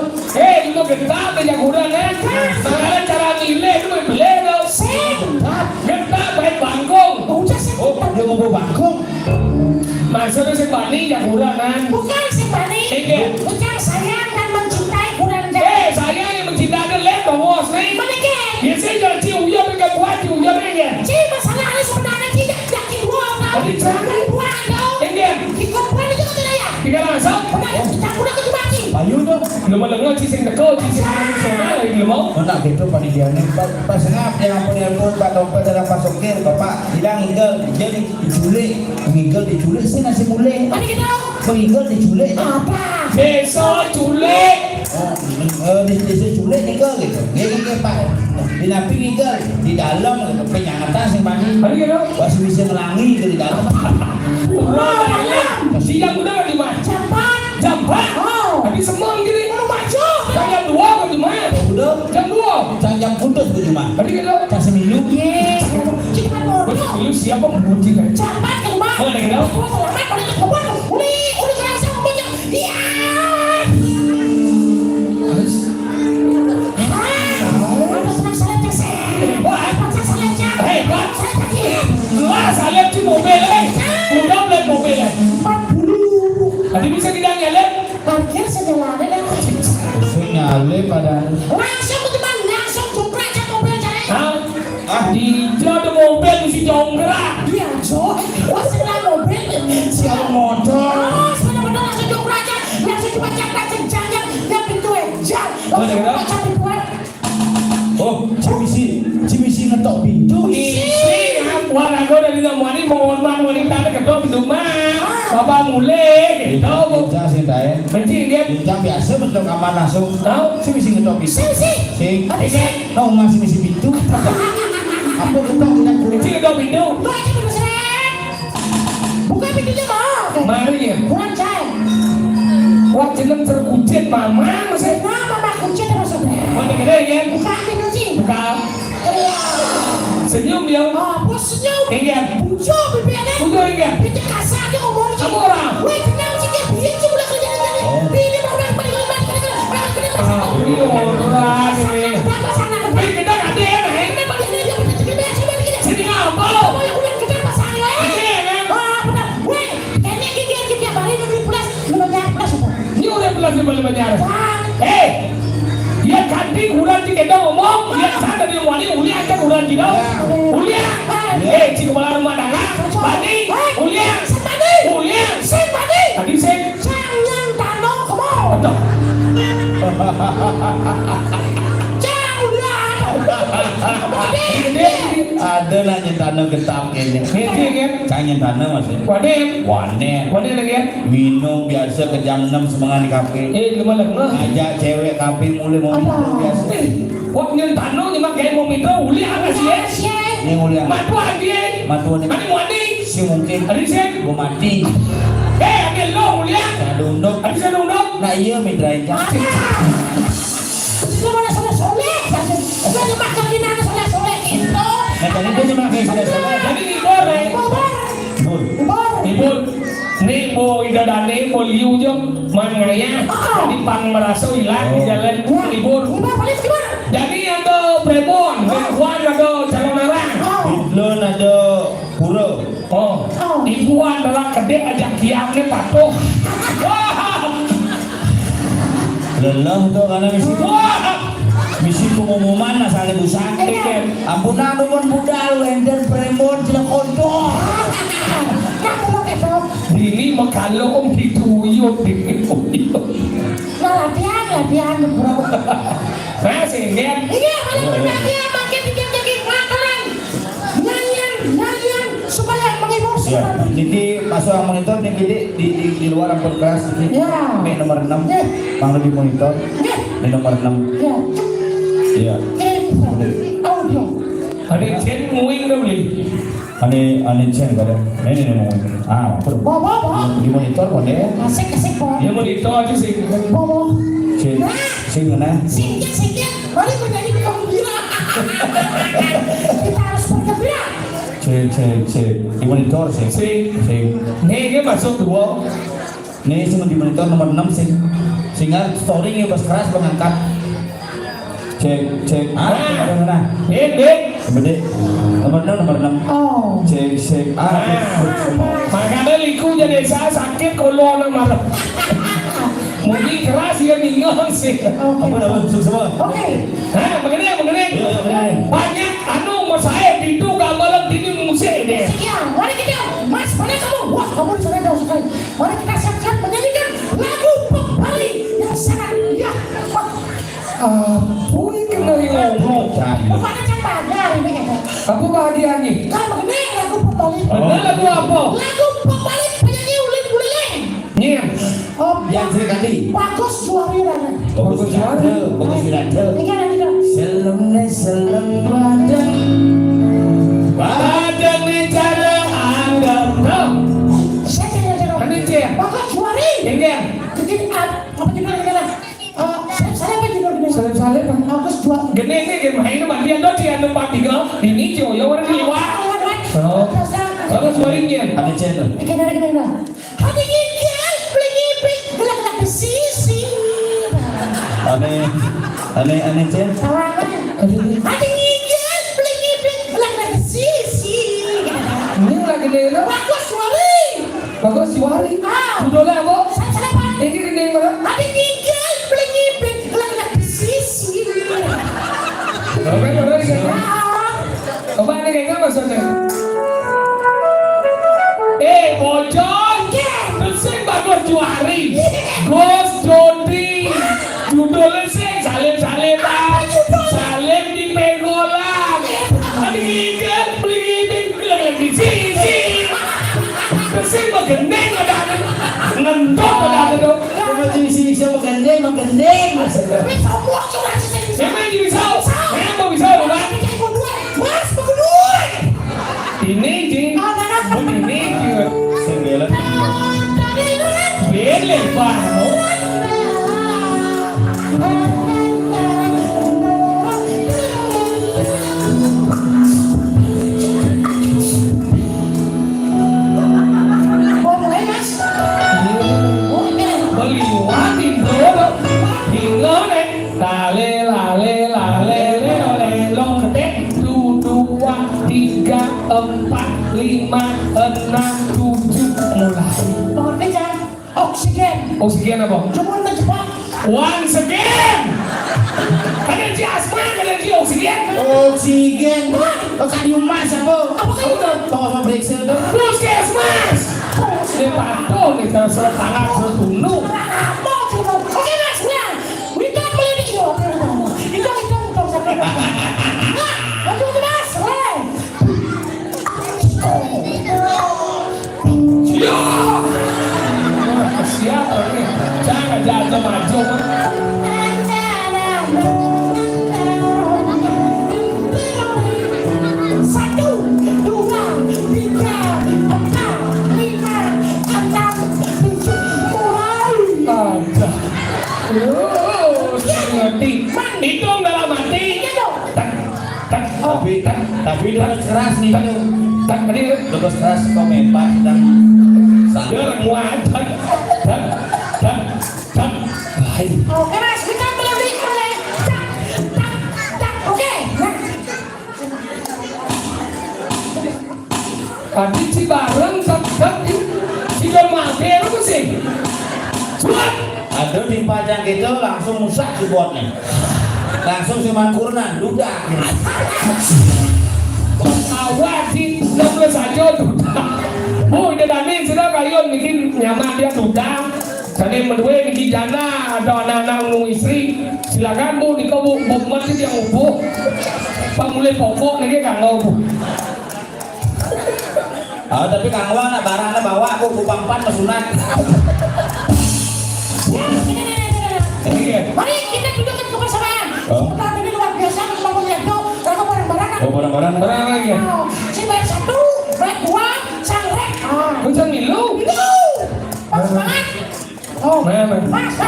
Itu getah ke jaguran kan? Makanya cara nilai itu beli dong. Getah baik bangkong. Udah sih. Oh, dia mau bawa bangkong. Maksudnya si banding jaguran kan? Bukan si Bani. Iya. Bukan sayang dan mencintai kurang Saya yang mencintakan leto bos nih. Menikah. Biasanya jangan cium dengan kuat cium ya. Si masalahnya sebenarnya tidak yakin dua orang. Tadi jangan. Buang dong. Iya. Kita buang itu kan tidak ya. Tiga langsung. Kita udah kejebaki. Payu tuh. Belum mendengar cising teko, cising nasional lagi belum mau. Oh, tak gitu panitianya. Pas ngap yang punya pun Pak Dompet dalam pasokir, Bapak bilang ingel, jadi diculik, ingel diculik sih nasi mulai. Mari kita. Ingel diculik. Apa? Besok culik. Di culik ingel gitu. Gini Pak. Di napi ingel di dalam gitu. Penyangatan sih Pak. Mari kita. Masih bisa ngelangi gitu di dalam. Siang udah di mana? Cepat. Jam 4. Oh. Tapi semua gini. Mau maju. Jam 2 ke di mana? Udah. Jam 2. Jam putus tuh cuma. Mari kita. Jam seminggu. Yes. Kita mau. Lu siapa membuci kan? Cepat ke rumah. Oh, ada kita. Selamat kalau kita buat. Uli kerasa ngomongnya. Iya. Hebat. Saya di mobil udah beli mobil Tadi bisa tidak nyalip? Parkir sederhana dan Nyale pada. langsung teman langsung jongkrak aja mobil cari. Di ada mobil mesti jongkrak. Iya coy, wah sebelah mobil Siapa motor? oh sebenar-benar langsung jongkrak aja langsung dipacangkan jenjangnya dan pintu ejak langsung baca pintuan. Oh, cimisi ngetok pintu. Ini warga dari Namwani mohon wanita ketua pintu mah. Bapak mulai gitu. Bincang sih tae. Benci dia. Bincang biasa bentuk kamar langsung. Tahu? Cimisi ngetok pintu. Sih. Sing. Tahu masih misi pintu. Apa ketok tidak Benci ketua pintu. Buka aja pintu seret. Buka pintunya mau. Mari ya. Bukan cai. Wah jeneng terkucit mama masih. Nah mama kunci terus udah. Mana gede ya? Buka pintu sih. Buka. Senyum dia. Oh, bos senyum. Iya. Bujo bibirnya. Bujo iya. Pintu kasar aja ngomong Sama orang. weh kenapa sih dia bikin sih udah kerja tadi. Pilih mau udah balik. Ini orang ini. Ini kita ada ya nih. Sini ngapa lo? Ini udah belas di Banjar. Dia ganti udah kita ngomong, dia sadar dia wali uliah aja udah kita. Uliah. Cik kepala rumah tangga. Bani. Uliah. Uliah. Tadi sih. Betul. Ada lah nyentana getap kayaknya. Ini kan. Saya nyentana masih. Wadim. Wane. Lagi ya. Minum biasa ke jam 6 semangat di kafe. Gimana? Ajak cewek kafe mulai mau minum biasa. Wah nyentano ni mak kayak mau minta uliah apa sih ya? Ini mulia. Matuan dia. Matuan ini. Ani wani. Si mungkin. Adi sih. Gua mati. Ambil lo uliah. Saya dunduk. Adi saya dong. Nah iya mitrain jam. Tuhan ngaya jadi pang merasa hilang di jalan libur. Jadi ada Prebon, Tuhan ada calon orang. Idlon ada pura. Oh, ibuan adalah gede ajak kiamnya patuh. Wah, Lelah tuh karena misi pengumuman asalnya busak. Ampun anu mon budal wender premon tidak kotor. ini kalau om dituyuk. Latihan bro. Masih kan? Iya, kalau latihan makin dikit-dikit laporan. Nyanyian supaya menghibur Ya, jadi masuk monitor nih jadi di luar ampun keras ini. Ya. Ini nomor 6. Bang lebih monitor. Ini nomor 6. Ya. Iya. Audio. Ada chen nguing dah beli. Ane ceng kada. Ini nomor. Ah, betul. Bawa. Di monitor boleh. Asik po. Dia mau itu aja sih. Bawa. Ceng mana? Sikit. Mari menjadi gembira. Kita harus bergembira. Cek. Di monitor sih. Ceng. Nih dia masuk dua. Ini cuma di monitor nomor 6 sih. Sehingga story yang pas keras mengangkat. Cek. Ada mana? Dek. Bede. Nomor 6. Oh. Cek. Makanya liku jadi saya sakit kalau orang marah. Mungkin keras ya bingung sih. Apa semua? Oke. Hah, mengenai. Banyak mau saya itu gambaran ini musik deh. Sekian. Mari kita. Mas, mana kamu? Wah, kamu di sana jauh sekali. Mari kita siapkan menyanyikan lagu pop Bali yang sangat ya. Puing kena ngomong. Bukan aja pagar ini kan. Aku bahagia nih. Kalau begini lagu pop Bali. Bener lagu apa? Lagu pop Bali penyanyi Ulin. Nyem. Oh, Yang sekali. bagus suara dan. Bagus suara. Ini kan ada. Selem badan cara anda bro. Saya tidak. Ini cek. Bagus suara. Enggak. Jadi apa judulnya? Saya apa judulnya? Salib. Bagus suara. Gede main bagian dong dia tempat tinggal. Ini cowok yang orang liwat. Oh. Bagus suaranya. ada channel. Kita. Hati ingin beli gelak sisi. Aneh channel. Hati ingin beli gelak sisi. Ini lagi deh lo. Bagus suara. Bagus suari. Ah. Judulnya apa? Saya apa? Ini gede mana? Hati ingin beli gelak sisi. Oke, udah dikasih. Coba ini kayaknya maksudnya. Bocor. Terus bagus juari. Gos Jody. Judulnya sih salim-saliman. Salim di pegolan. Adikan beli di sisi. Terus magendeng ada. Ngendok ada dong. Kalau di sini saya magendeng maksudnya. Siapa yang bisa? Siapa bisa bukan? Ini Jing. Ini juga. Sembilan. Bele baru. Beliwatin bro. Tinggal deh. Lale lo ketek. 1, 2, 3, 4, 5, 6, 7 mulai. Oksigen apa? Once again. Energi asma, energi oksigen. Oksigen. Kalium mas apa? Bawa pabrik itu. Plus kesmas. Ini patuh nih kalau tangan setunu. Siapa nih? Jangan jatuh maju. Itu dalam hati. Tapi dia keras nih. Tadi Terus keras komentar dan dia muat. Hai. Oke mas, kita beli oleh tak, oke. Tadi si bareng tetap si mati lu sih. Suat. Aduh dipajang gitu langsung musak si botnya. Langsung si mangkurna dudak. Awak sih, lo saja dudak. Oh, ini tadi sudah kayu bikin nyaman dia dudak. Jadi berdua bikin jana, ada anak-anak unu istri. Silakan bu, di kau bu masih yang ubuh. Pamulai pokok nih kan lo bu. Oh, tapi Kang Wan barangnya bawa aku kupang pan mesunat. Mari kita duduk ke kebersamaan. Oh. Kita ini luar biasa membangun itu. Kalau barang-barang. Oh, barang-barang. Barang lagi ya. Si bayar satu, bayar dua, sangrek. Macam ni lu. Pas banget. Oh, mana? Mas,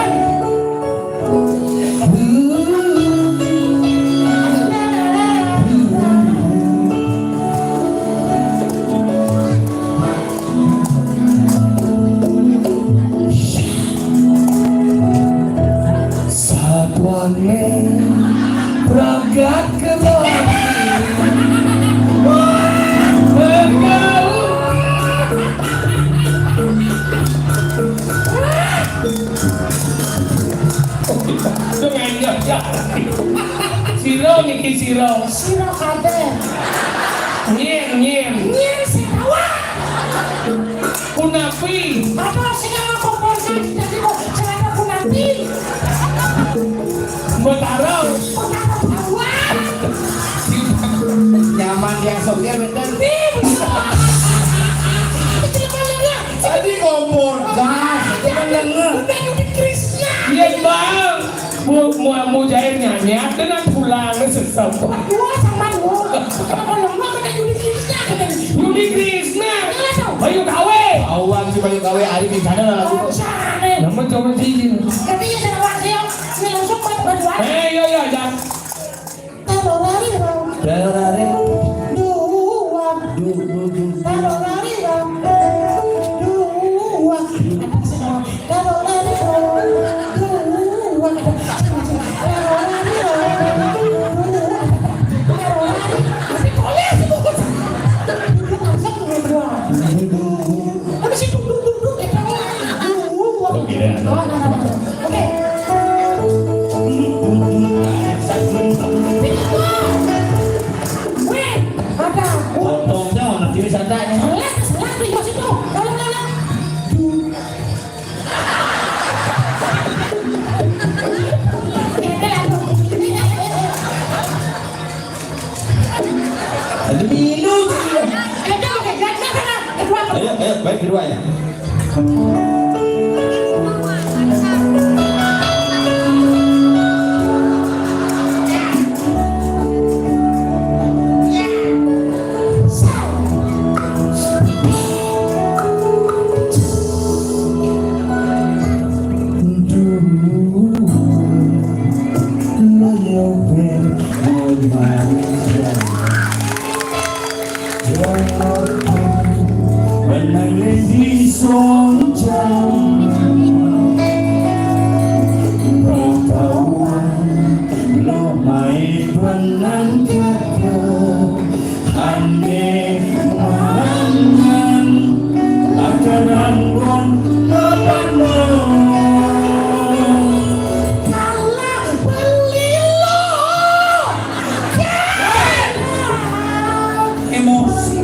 Satuannya berangkat ke dengan ya siro niki siro siro kade. nyen nyen Nyen si tawa. kunapi Apa sih kalau komponen jadi kok celana kunanti? betarau Tawa. Nyaman yang sokir betul. tadi kompor Gas, itu kan denger. Udah nyudik krisnya. iya bang mau jahit nyanyi dengan pulangnya sesep Dua sama dua. Kenapa lemah kena nyudik krisnya? Yudi Krishna Bayu Kawe Awang si Bayu Kawe hari di sana lah. Oh, sana. nama coba cincin Katanya saya wasio, ini langsung buat berdua. iya jangan Taruh lari dong. Dari Dua. Taruh lari dong. Dua. Taruh lari dong. Dua. Taruh lari dong. Taruh lari. Tapi boleh sih bukan. Duduk langsung berdua. Habis itu duduk. Dua. Oke. Weh, ada. potongnya nanti bisa tanya. Salah di pos itu. Tolong. Ada minum. Ayo, baik kedua ya. Emosi.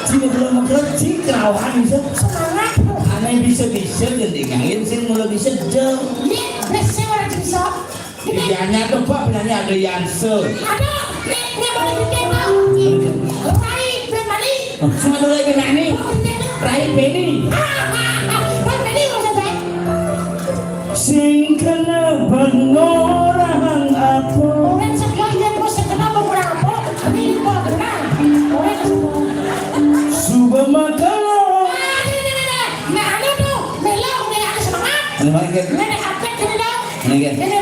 Sini belum mengerti kerawahan bisa. Aneh bisa gendingan sih mulai bisa jauh. Ini biasanya orang bisa. Penyanyi tuh Pak, penyanyi ada Yanse. Ada, nek boleh bikin mau. Rai, Beni. Sama dulu lagi penyanyi. Rai Beni. Beni maksudnya. Sing kena pengorang apa? Orang sekian dia bos kenapa kurang apa? Ini kok kenal. Orang semua. Subah makalo. Nah, anu tuh, Melo udah ada semangat. Ano ba yan? Nenek apet ini dah. Ano yan? Nenek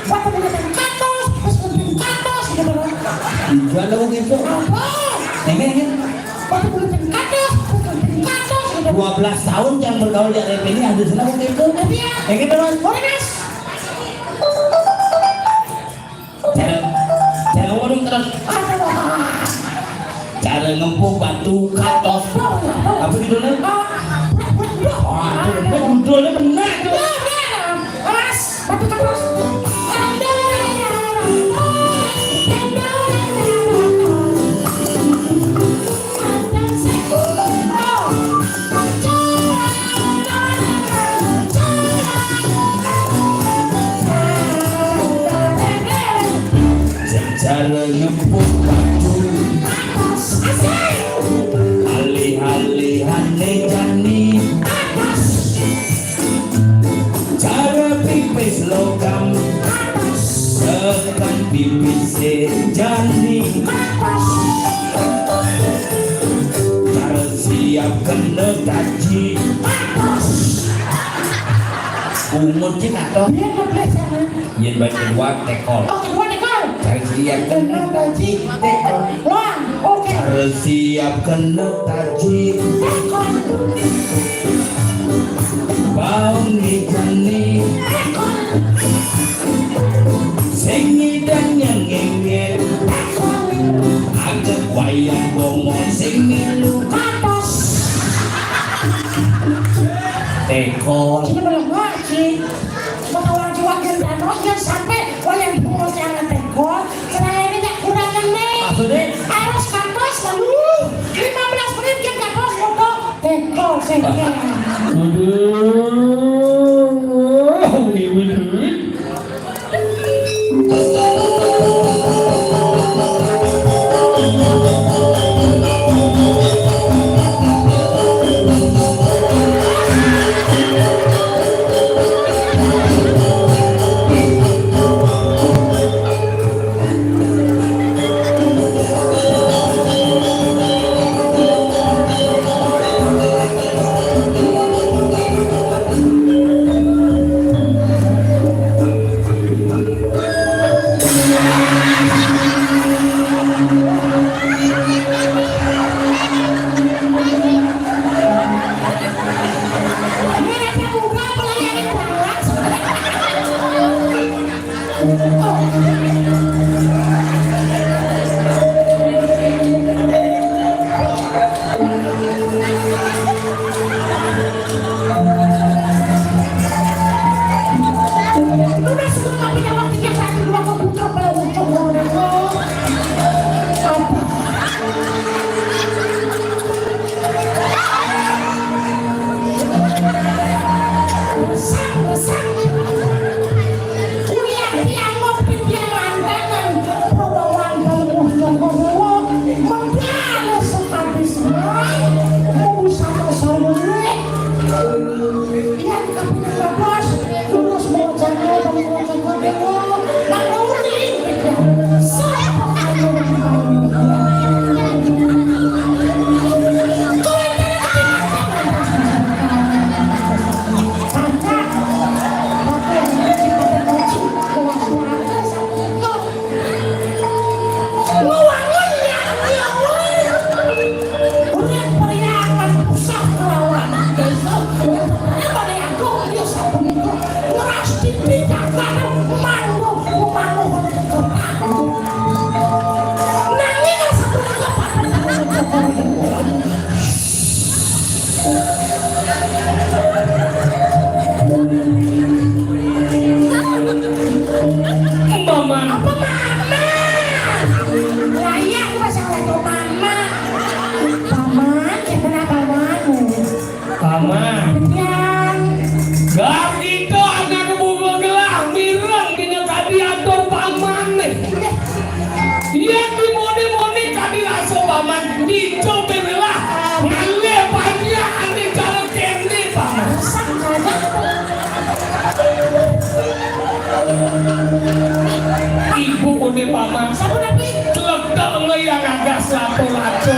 waktu punya katos, terus punya katos gitu loh. Jual ako gitu. Apa? Nengin. Waktu punya katos, terus punya katos gitu. 12 tahun yang bergaul di RP ini ada senang ako gitu. Tapi ya, Nengin naman. boleh mas? Cara ngomong terus. Cara ngempuk batu katos. Apa judulnya? Judulnya benar tuh. Mas, batu katos. Cara ngempuk batu. Alih-alih jani. Cara pipis logam. Tekan pipis jani. Cara siap kena kaji. Umur cina toh. Dia nggak boleh sama. Yen baik kedua tekol. Oh, kedua nih kau. Cara siap kena kaji. Tekol. Wah, oke. Cara siap kena kaji. Bangi jani. Sengi dan yang ngengel. Agak wayang bongong sing milu. Tekol. Ini belum lagi. Mau orang jual dan orang sampai wayang bungkus yang tekor. Saya ini tak kurang nih. Maksudnya? Harus katos lalu 15 menit dia katos foto tekor saya. Aduh, ibu duit. dicoba lah ngalir banyak ane cara kene paman ibu kone paman teledak yang agak lato-lato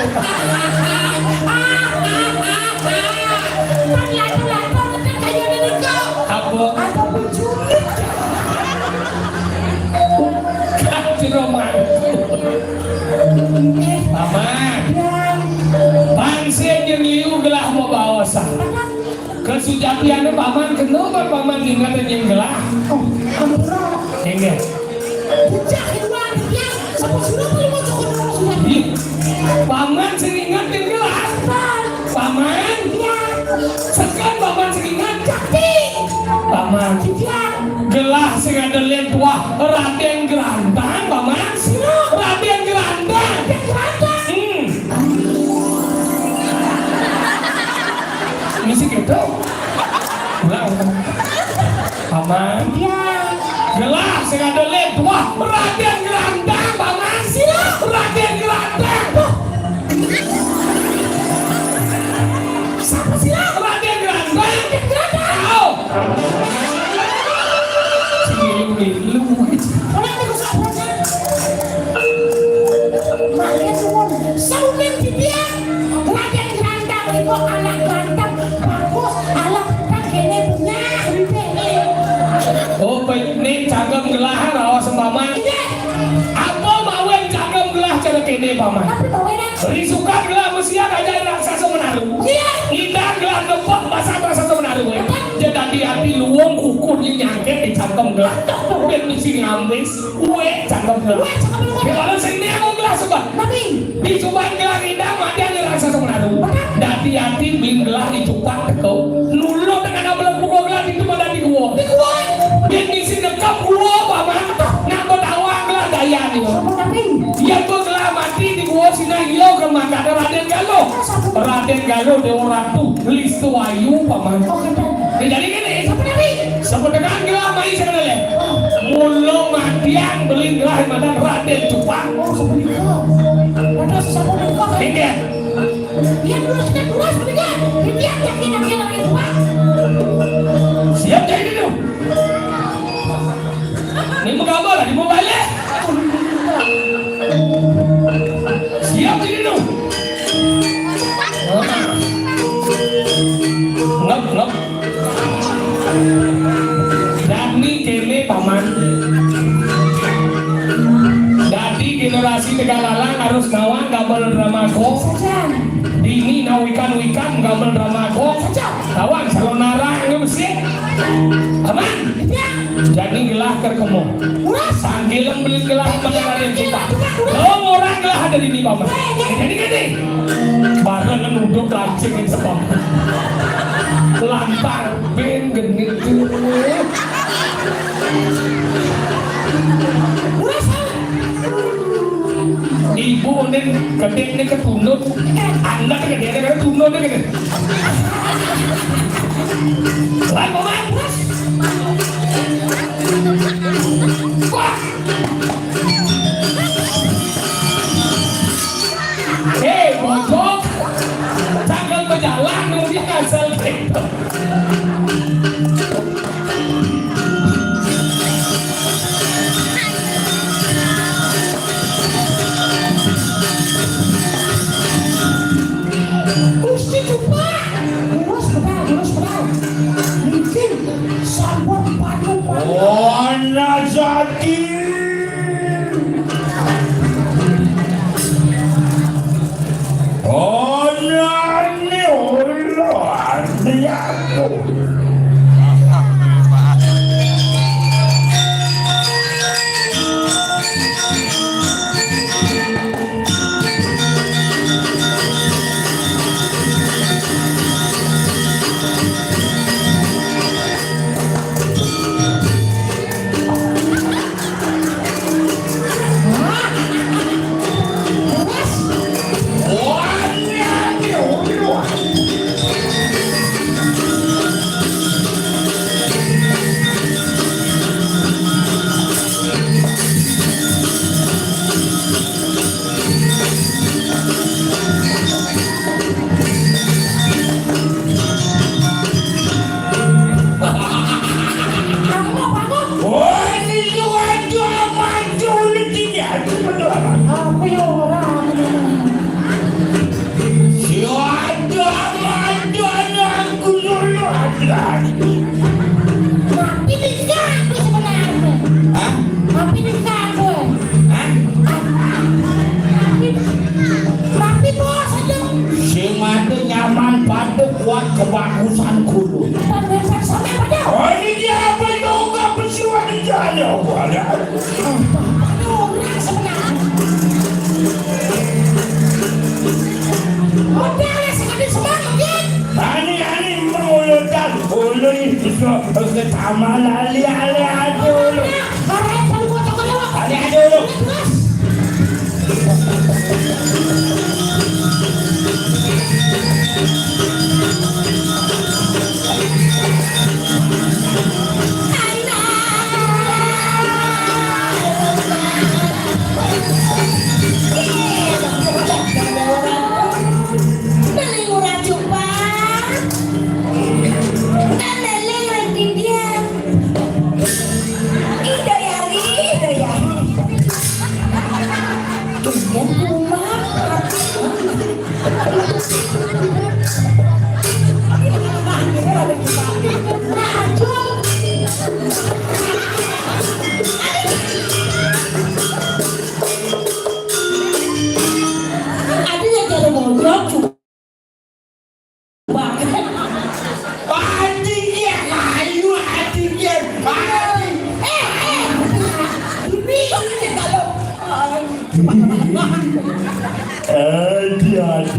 apa Roman paman bangsa yang liu gelah mau bawa sah kesujapiannya paman kenapa paman ingat yang gelah ingat paman seringat yang gelah paman sekarang paman seringat paman gelah sing ada lihat wah Raden Gerandang paman Raden Gerandang misi gitu ulang paman gelah sing ada lihat wah Raden Gerandang paman Raden Gerandang siapa sih Raden Gerandang lu saumen dia Raden Gerandang itu anak ganteng bagus anak kene punya oh baik nih cagem gelah rawa semaman apa mawen cagem gelah cara kene paman risuka gelah mesti ada raksasa menaruh indah gelah nepok bahasa raksasa menaruh jadi hati luang kukurnya nyangket di cangkem gelah dan misi ngambis kue cangkem gelah kalau sini aku gelah sebab dicoba gelah indah mati ada raksasa menaruh jadi hati bing gelah dicoba kau nulung dengan abelah pukul gelah itu pada di gua dan misi nekap gua paman nambah tawa gelah daya nih dia gelah mati di gua sini iyo ke maka ada Raden Galo Dewa Ratu Listu Ayu paman jadi gini sebenarnya gelah mai sebenarnya mulu matian beli gelah madan Raden Cupang ada sesuatu ingat dia terus sebenarnya dia yakin siap jadi dulu ini menggambar lah di mobile siap jadi dulu ngep Dani kene paman Dadi generasi Tegalalang harus nawang gambar dramago Dini nawikan gambar dramago Tawang salonara nggak mesti aman jadi gelah kerkemo sanggilang beli gelah pada yang kita orang gelah ada di paman jadi gini barang nuduk lancing sepam lantang ben genit ibu nih kedek nih ketunut anak kedek nih ketunut nih kedek lain paman hei bocok jangan berjalan kemudian asal gitu Gusti Cupa urus pedal bikin sabun padu warna jati memperkuat kebagusanku dulu. Oh ini dia apa juga bersuara di jalan. Ani merulotan ulu itu ke taman ali-ali dulu. Ali dulu.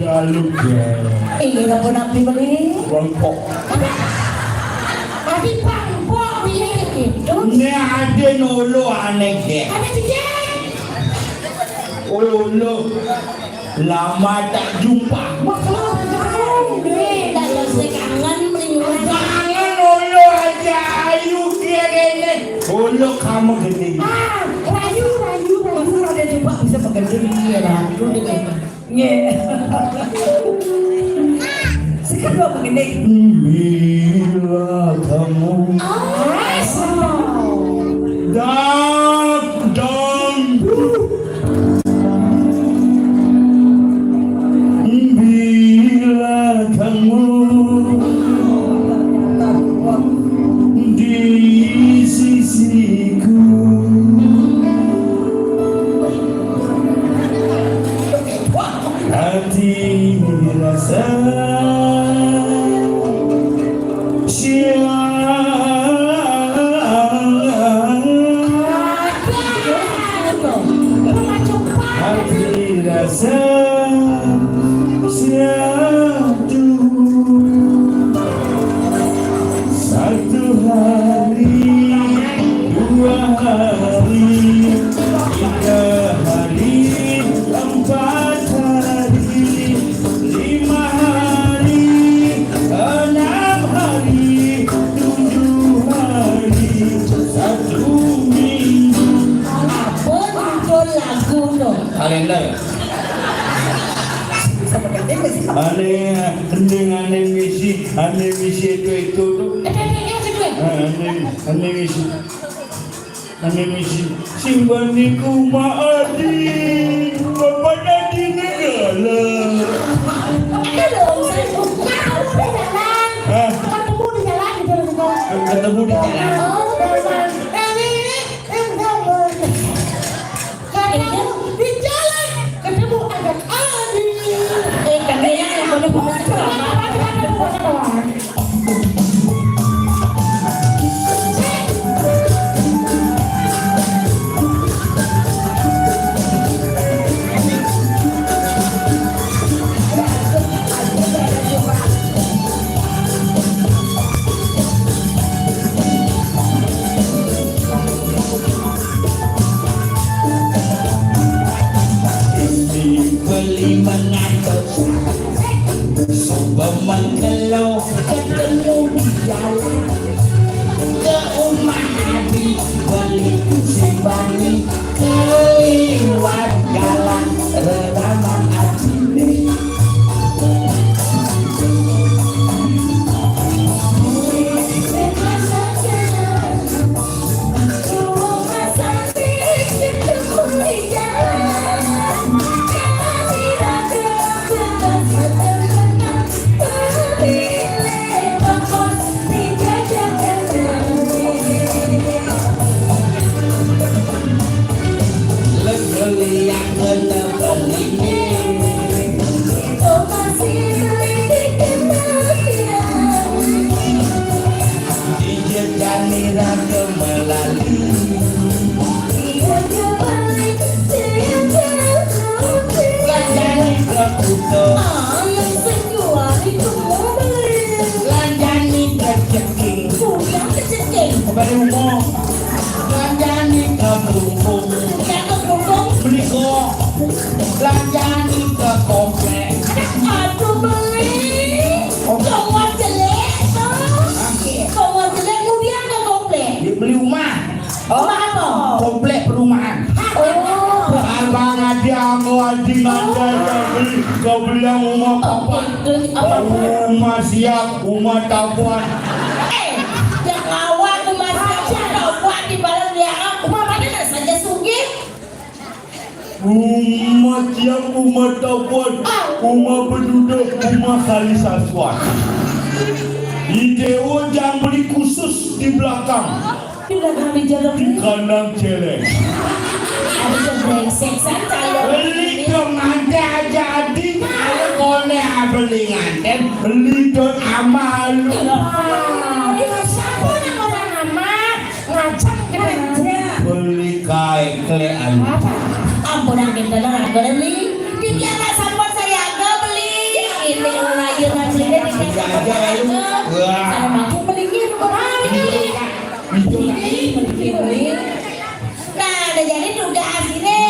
Ada luka. Ini apa nabi beli? Bangkok. Tapi bangkok ini gitu. Ini ada nolo aneh ke. Ada tiga. Ulu lama tak jumpa. Dalam sekangan menyuruh. Jangan ulu aja ayu dia ini. Ulu kamu gede. Rayu. Ada jumpa bisa pakai diri ya dah. Sekarang begini. Bila kamu datang, bila kamu di sisiku, hati rasa hati rasa satu hari, dua hari, tiga hari, empat hari, 5 hari, 6 hari, 7 hari, 1 minggu. Lagu dong. Kalender. Aneh misi itu tuh. Aneh misi simbaniku maadi bapak nadi negala. Ketemu di jalan. Kalau ketemu di jalan ke rumah Nabi beli simbani kelewat jalan reraman adine. Beli yang kena beli itu. Yang sejual itu mobil. Lanjani rezeki. Sudah keceking. Bari umum. Lanjani ke Brungkung. Kata kerupuk. Beli kok. Lanjani ke komplek. Aduh beli. Kau jelek tuh. Kau jelek kemudian ke komplek. Beli rumah. Rumah apa? Komplek perumahan. Oh. Abang ada aku anjing anda beli. Kau bilang rumah apa? Rumah siap, rumah tabuan. Yang awal tu masih kau buat di balang dia aku mana nak saja sugih. Rumah siap, rumah tabuan. Rumah penduduk, rumah kali sasuan. Ideo jangan beli khusus di belakang. Bila kami jalan Di kanan celeng. ada yang brengsek saja. Beli dong anda jadi. Kalau kone beli nganten. Beli dong amalu. Siapa yang orang amat ngacak kerja. Beli kain kelean. Ampun yang kita nak beli. Dia tak sampai saya agak beli. Ini orang yang beli dia saya makin belinya orang ini. Nah, ada jadi tugas ini.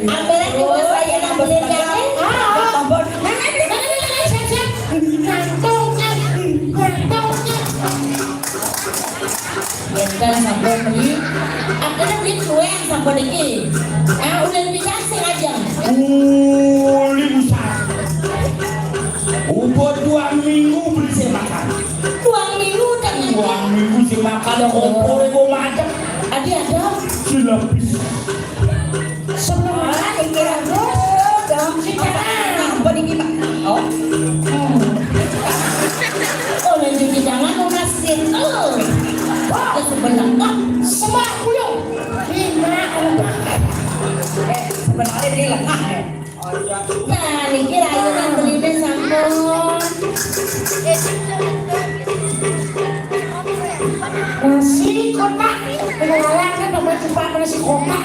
Ambilnya juga saya nak beli jadi. Kita sampai beli. Akhirnya beli kue yang sampai lagi. Udah bisa sengaja. Beli besar. Ubah 2 minggu beli saya makan. 2 minggu tak 2 minggu saya makan yang kompor gue macam. ada. Silapis. Semua dikira dong. Apa nih Pak? Oh, Oh, lanjut jangan lunasin. Ke sebelah. Semua pulung. sebenarnya dia lengah ya. Nah, ini kira yang beli dan sampun. Nasi kotak. Pengenalan kan nomor cepat nasi kotak.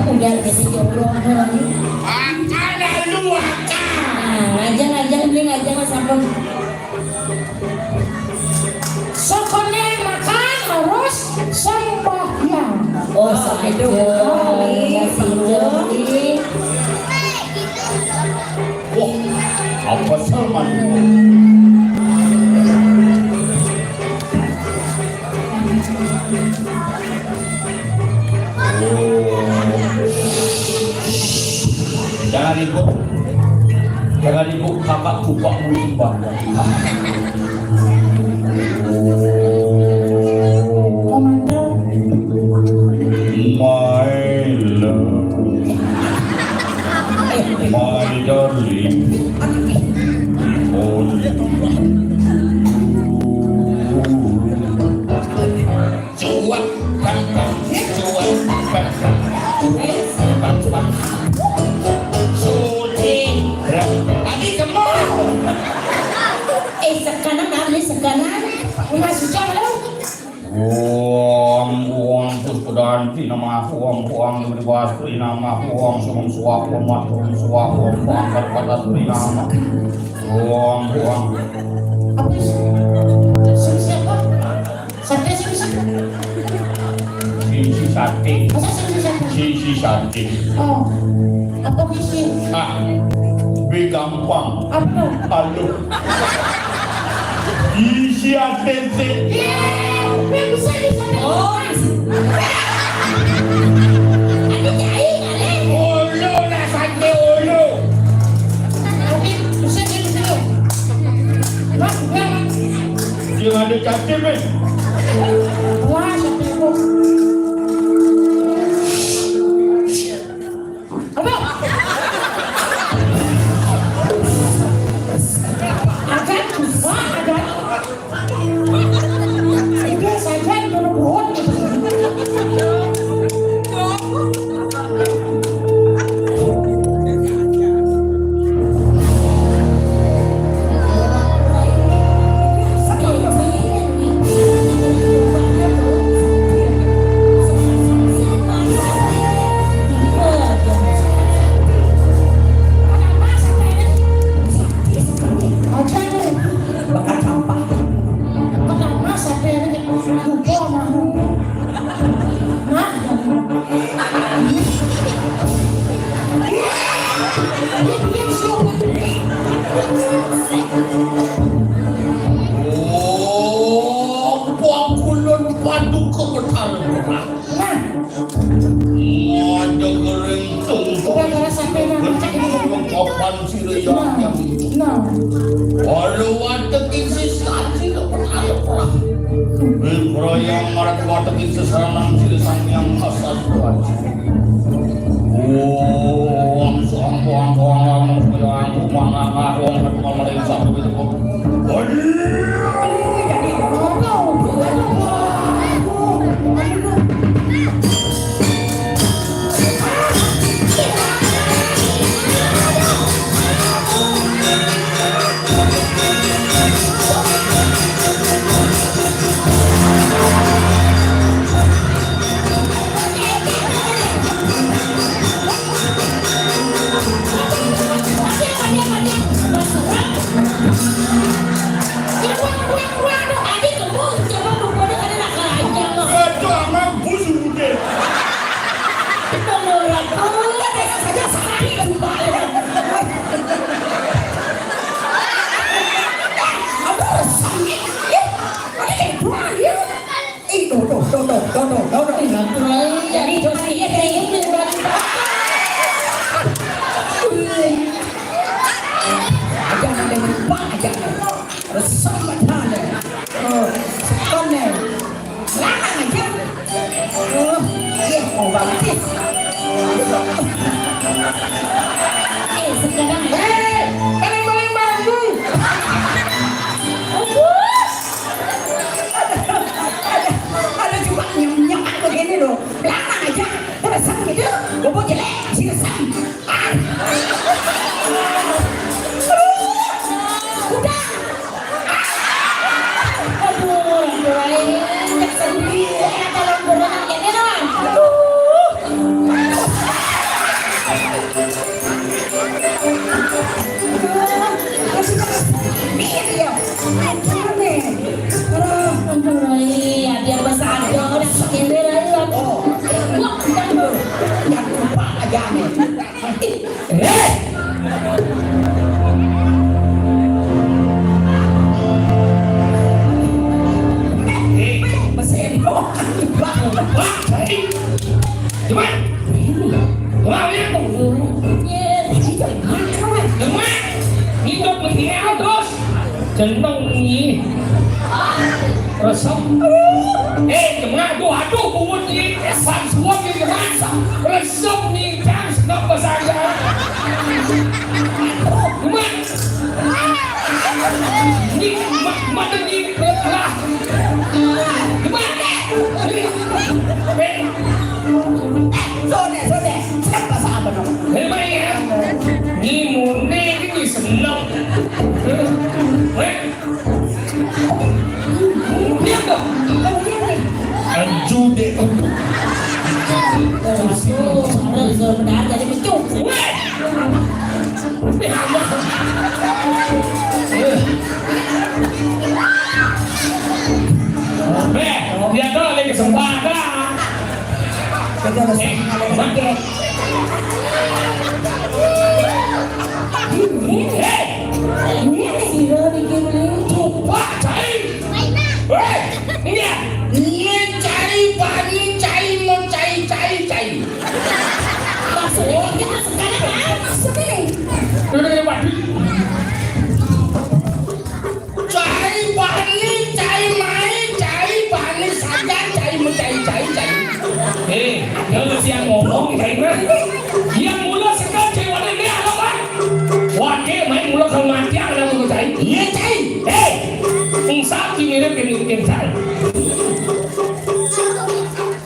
Udah kasi jodoh lagi. Ada lu makan. Ngajak beli ngajak sampun. Sokonnya makan harus sembahyang. Oh, itu. Wah, apa Salman? Jangan ribut kakak kupak musibah. Komando. My love, my darling, only cuat, Sekarang masih jauh. uang terus kedanti nama uang bebas beri nama uang semua suap umat suap uang angkat pada beri nama uang Apa sih? Siapa? Sate sih. sisi sate Masa siapa? sisi sate Oh. Apa sih? be gampang Apa? halo isi atente Bisa. Oh. Ada jahit kali. olo na sate olo Tapi bisa dulu. Mas, jangan ada cacing men wah, sampai itu. Apa? Ada, wah ada. Itu saja berbuat. orang. Nah, Ada kerentung. gara-gara sampai nama cak ini. Kapan sih yang Nah, kalau watekin sisasi dapat ada perang. Kalau yang marat watekin sesaran silisan yang asal buat. Oh, angkuang jadi dosa ini Jangan dengan banyak bersama tanda. Sekolah lama aja. Ya, obatis. sekarang Paling baru. Ada juga nyam begini loh. Lama aja. Terus gitu. Bobo jelek. Sirsan. biar bahasa ada udah pakai berat Yang lupa aja nih. Mesin kok Cuman, wow ya, cuman, hidup begini terus, cenderung ini, resep, cuman aduh, bumut ini, esan semua ini rasa, resep nih, jangan sedap bahasa cuman, ini mata ini lah, cuman, Sode, siapa sahabat dong? memang ya, ini murni ini senang, lihat dong, Jude sudah jadi mencuci dia tuh lagi kesempatan. Kita harus pakai. ini sih bikin Coba cai. Ini cai pani cai mau cai. maksudnya kita sekarang maksudnya Udah dari padi. Cai pani cai mai cai pani saja cai mau cai. Kalau siang ngomong kayaknya yang mula sekarang cai wadah ini apa kan? Wakil main mula kematian ada mau cai. Iya cai. Saat mirip ke cai.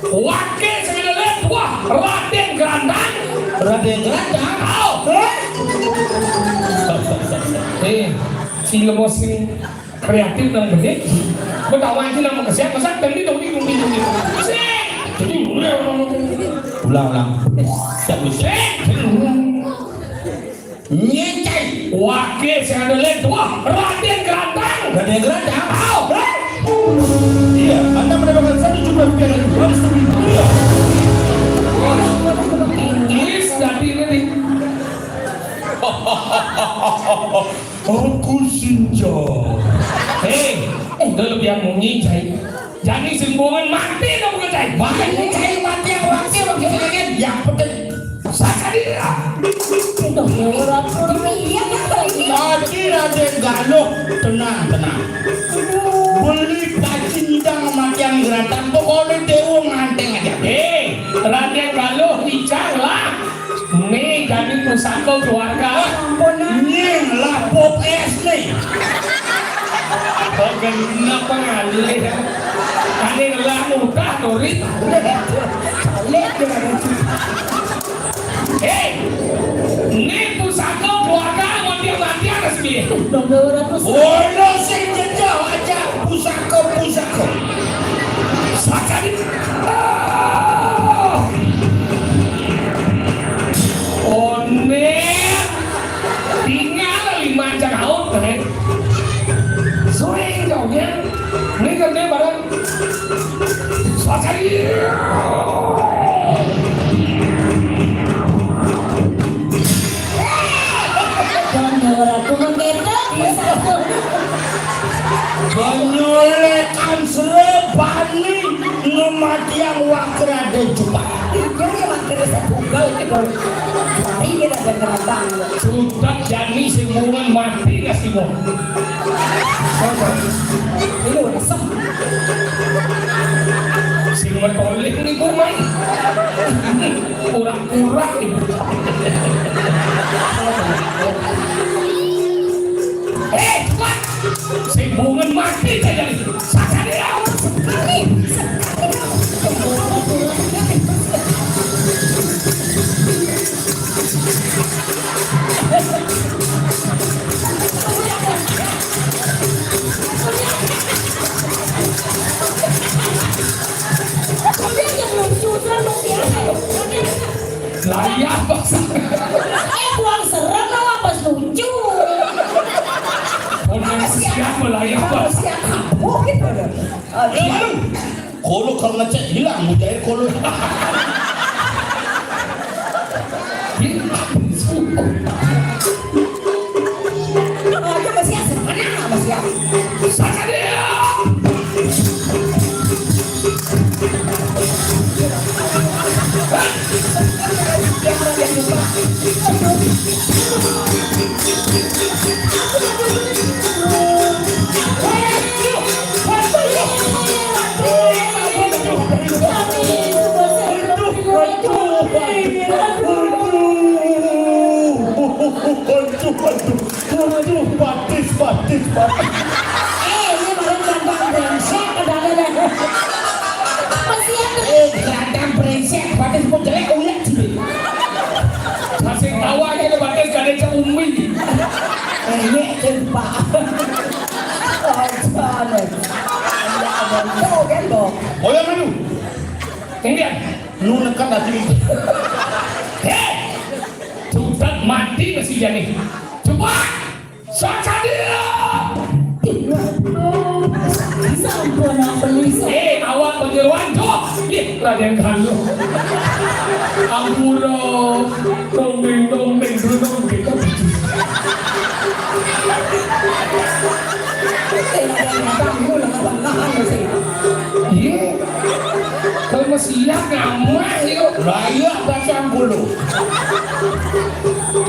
Wakil sebenarnya wah Raden Gerandang. Sehingga bos ini kreatif dan gede. Betawa aja nama kesiap masak dan dong. Jadi ulang siap bisa nyecai wakil sebenarnya wah Raden Gerandang. iya Anda mendapatkan Rp1 lagi harus Inggris dari ini. aku Sinja Itu lebih yang mau nyicai. Jadi simbungan mati dong kecai. Makanya cai mati yang wakil yang penting saka dia. Itu orang Iya kan lagi. Mati Raden Galuh, tenang. Beli kacindang mati yang geratan pokoknya dewa nganteng aja. Raden Galuh dicang lah. Nih jadi pusaka keluarga. Nyeng lah pop es nih. Bagaimana pengalih? Ane ngelah mudah Dorit. Lihat dia ada. Nih pusaka keluarga mati atas dia. Ono sing jejak aja pusaka. Saka di. One tinggal 5 tahun kan? Sering kau ya? Ini kan dia barang. Saka di. Menyolekan selebani ngemati yang wakra dan cepat. Dia memang kerasa tunggal itu. Mari kita bergerak. Sudah jadi simbungan mati nggak sih mau? Ini udah sah. Simbungan tolek nih kumai. Kurang-kurang itu. Cepat! Simbungan mati saja nih. Saka dia. Layak bangsa. Buang serem apa lucu. Orang siapa layak bangsa? Siap kamu gitu. Kolo kalau ngecek hilang mujair kolo. Dia masih asal mana masih asal. Saka dia. Aduh, batis. Ini malah gantang brengsek kadang-kadang. Masih ada. Gantang brengsek, batis pun jelek uyak sih. Kasih tahu aja ke batas kada cak umi. Ini tempat. Tahu kan dong. Oh yang anu, Kemudian, lu nekan hati ini. sudah mati masih jadi. Cepat, saka dia. Sampun aku beli. Awak penyeruan tuh. Raden Galuh. Ampura, dongeng dulu kita. Iya. Kalau masih siap ngamah yuk. Layak baca bulu.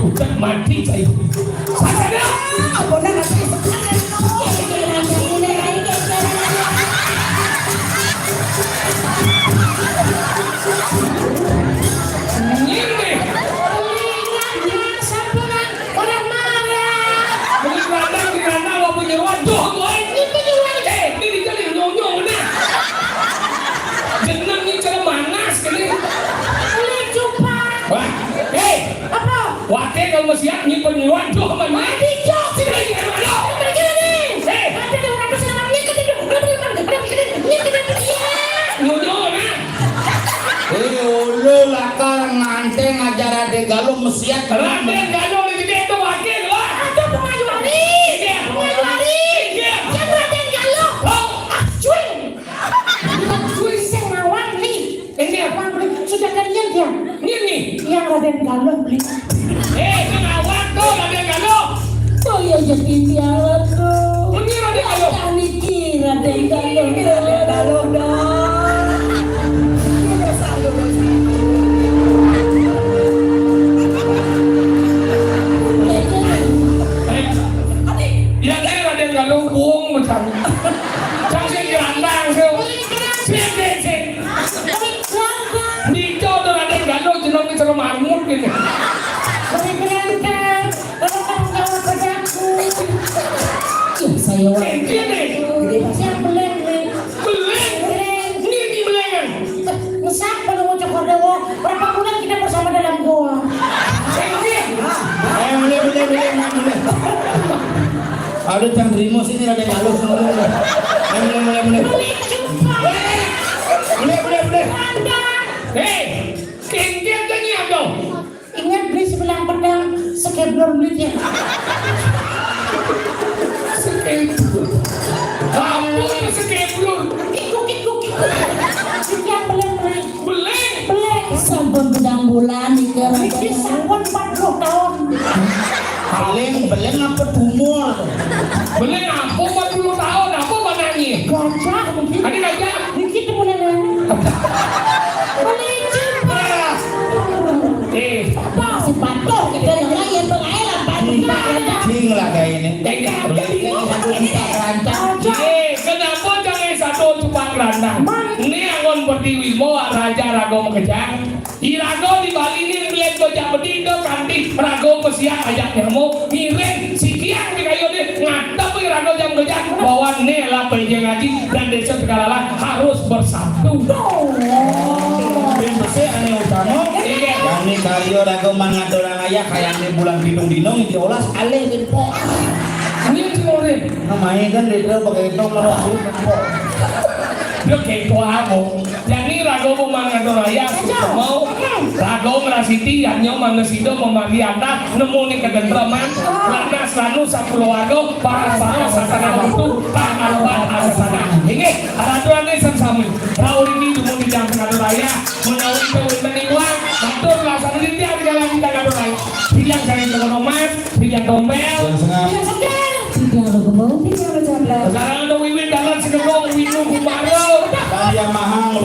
Udah mati cai. Saka dia. Apa nak kasih? Ini. Beli kandang awak penyeruan tuh. Ini dicari nyong-nyong nih. Jeneng ini cara manas kali. Wah, wakil kalau masih siap nih penyeruan tuh mana? Sini lagi mana? Nyong-nyong nih. Ulu lakar nganteng ajar Raden Galuh mesiat tenang. Raden Galuh di sini itu wakil lah. Yang Raden Galuh beli. Kenawat tuh Raden Galuh. Oh ya jadi piala tuh. Ini Raden Galuh. Ini Raden Galuh. galuh dong. Kita sanggup. Yang ini ada yang galuh buang macam. Jangan gerandang sih. Sih. Di kau tu ada yang galuh jenong ni cara marmut gini. Saya Ini ni. saya beleng nih. Beleng. Ni di belengan. Misal kalau mau cokor dewa, berapa bulan kita bersama dalam goa? Boleh. Ada yang terima sini ada yang halus semua. Boleh. Boleh. Hei, kengkeng kan ni apa? Ingat beli sebelah pedang sekeblor duitnya. Kamu ni sekeblur. Kikuk. Yang beleng. Beleng. Sampun pedang bulan ikan. Sampun 40 tahun. Paling beleng apa tumor. Beleng apa 40 tahun? Apa bananya? Gajah mungkin. Ada gajah? Dikit mulai nanya. Boleh jumpa. Apa si patok kita yang lain pengaelan patok. Cing lah kayak ini. Kenapa jangan satu cupang randang? Ini angon berdiri mau raja rago mengejar. Di rago di Bali ini melihat gojak bedido kanti rago kesiang ajak nyamuk miring sikiang di kayu ini ngadap di rago jam gojak bawa nela penjeng ngaji dan desa Tegalala harus bersatu. Bersih aneh utama. Yang ini karyo rago mangat orang ayah kayak ini bulan bidung dinong diolas alih info. Ini cuma ini. Namanya kan dia pakai itu malah Dia kepo aku. Jadi rago pemangan raya mau rago merasiti hanya mangesido memagi anak nemu nih kedentraman karena selalu sakeluarga para sasana itu pangaluan asasana. Ini araturan ini sami. Raul ini cuma di jam tengah raya menawi penipuan atur laksana ini dia di dalam tengah raya. Bilang saya ekonomis, bilang dompel. Tidak lo gemuk. Sekarang ada wiwin dalam segegong winu kumaro. Kaya mahal.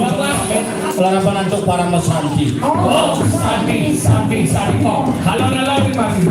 Larapan untuk para mesanti. Oh, santi. Oh, halo di mari.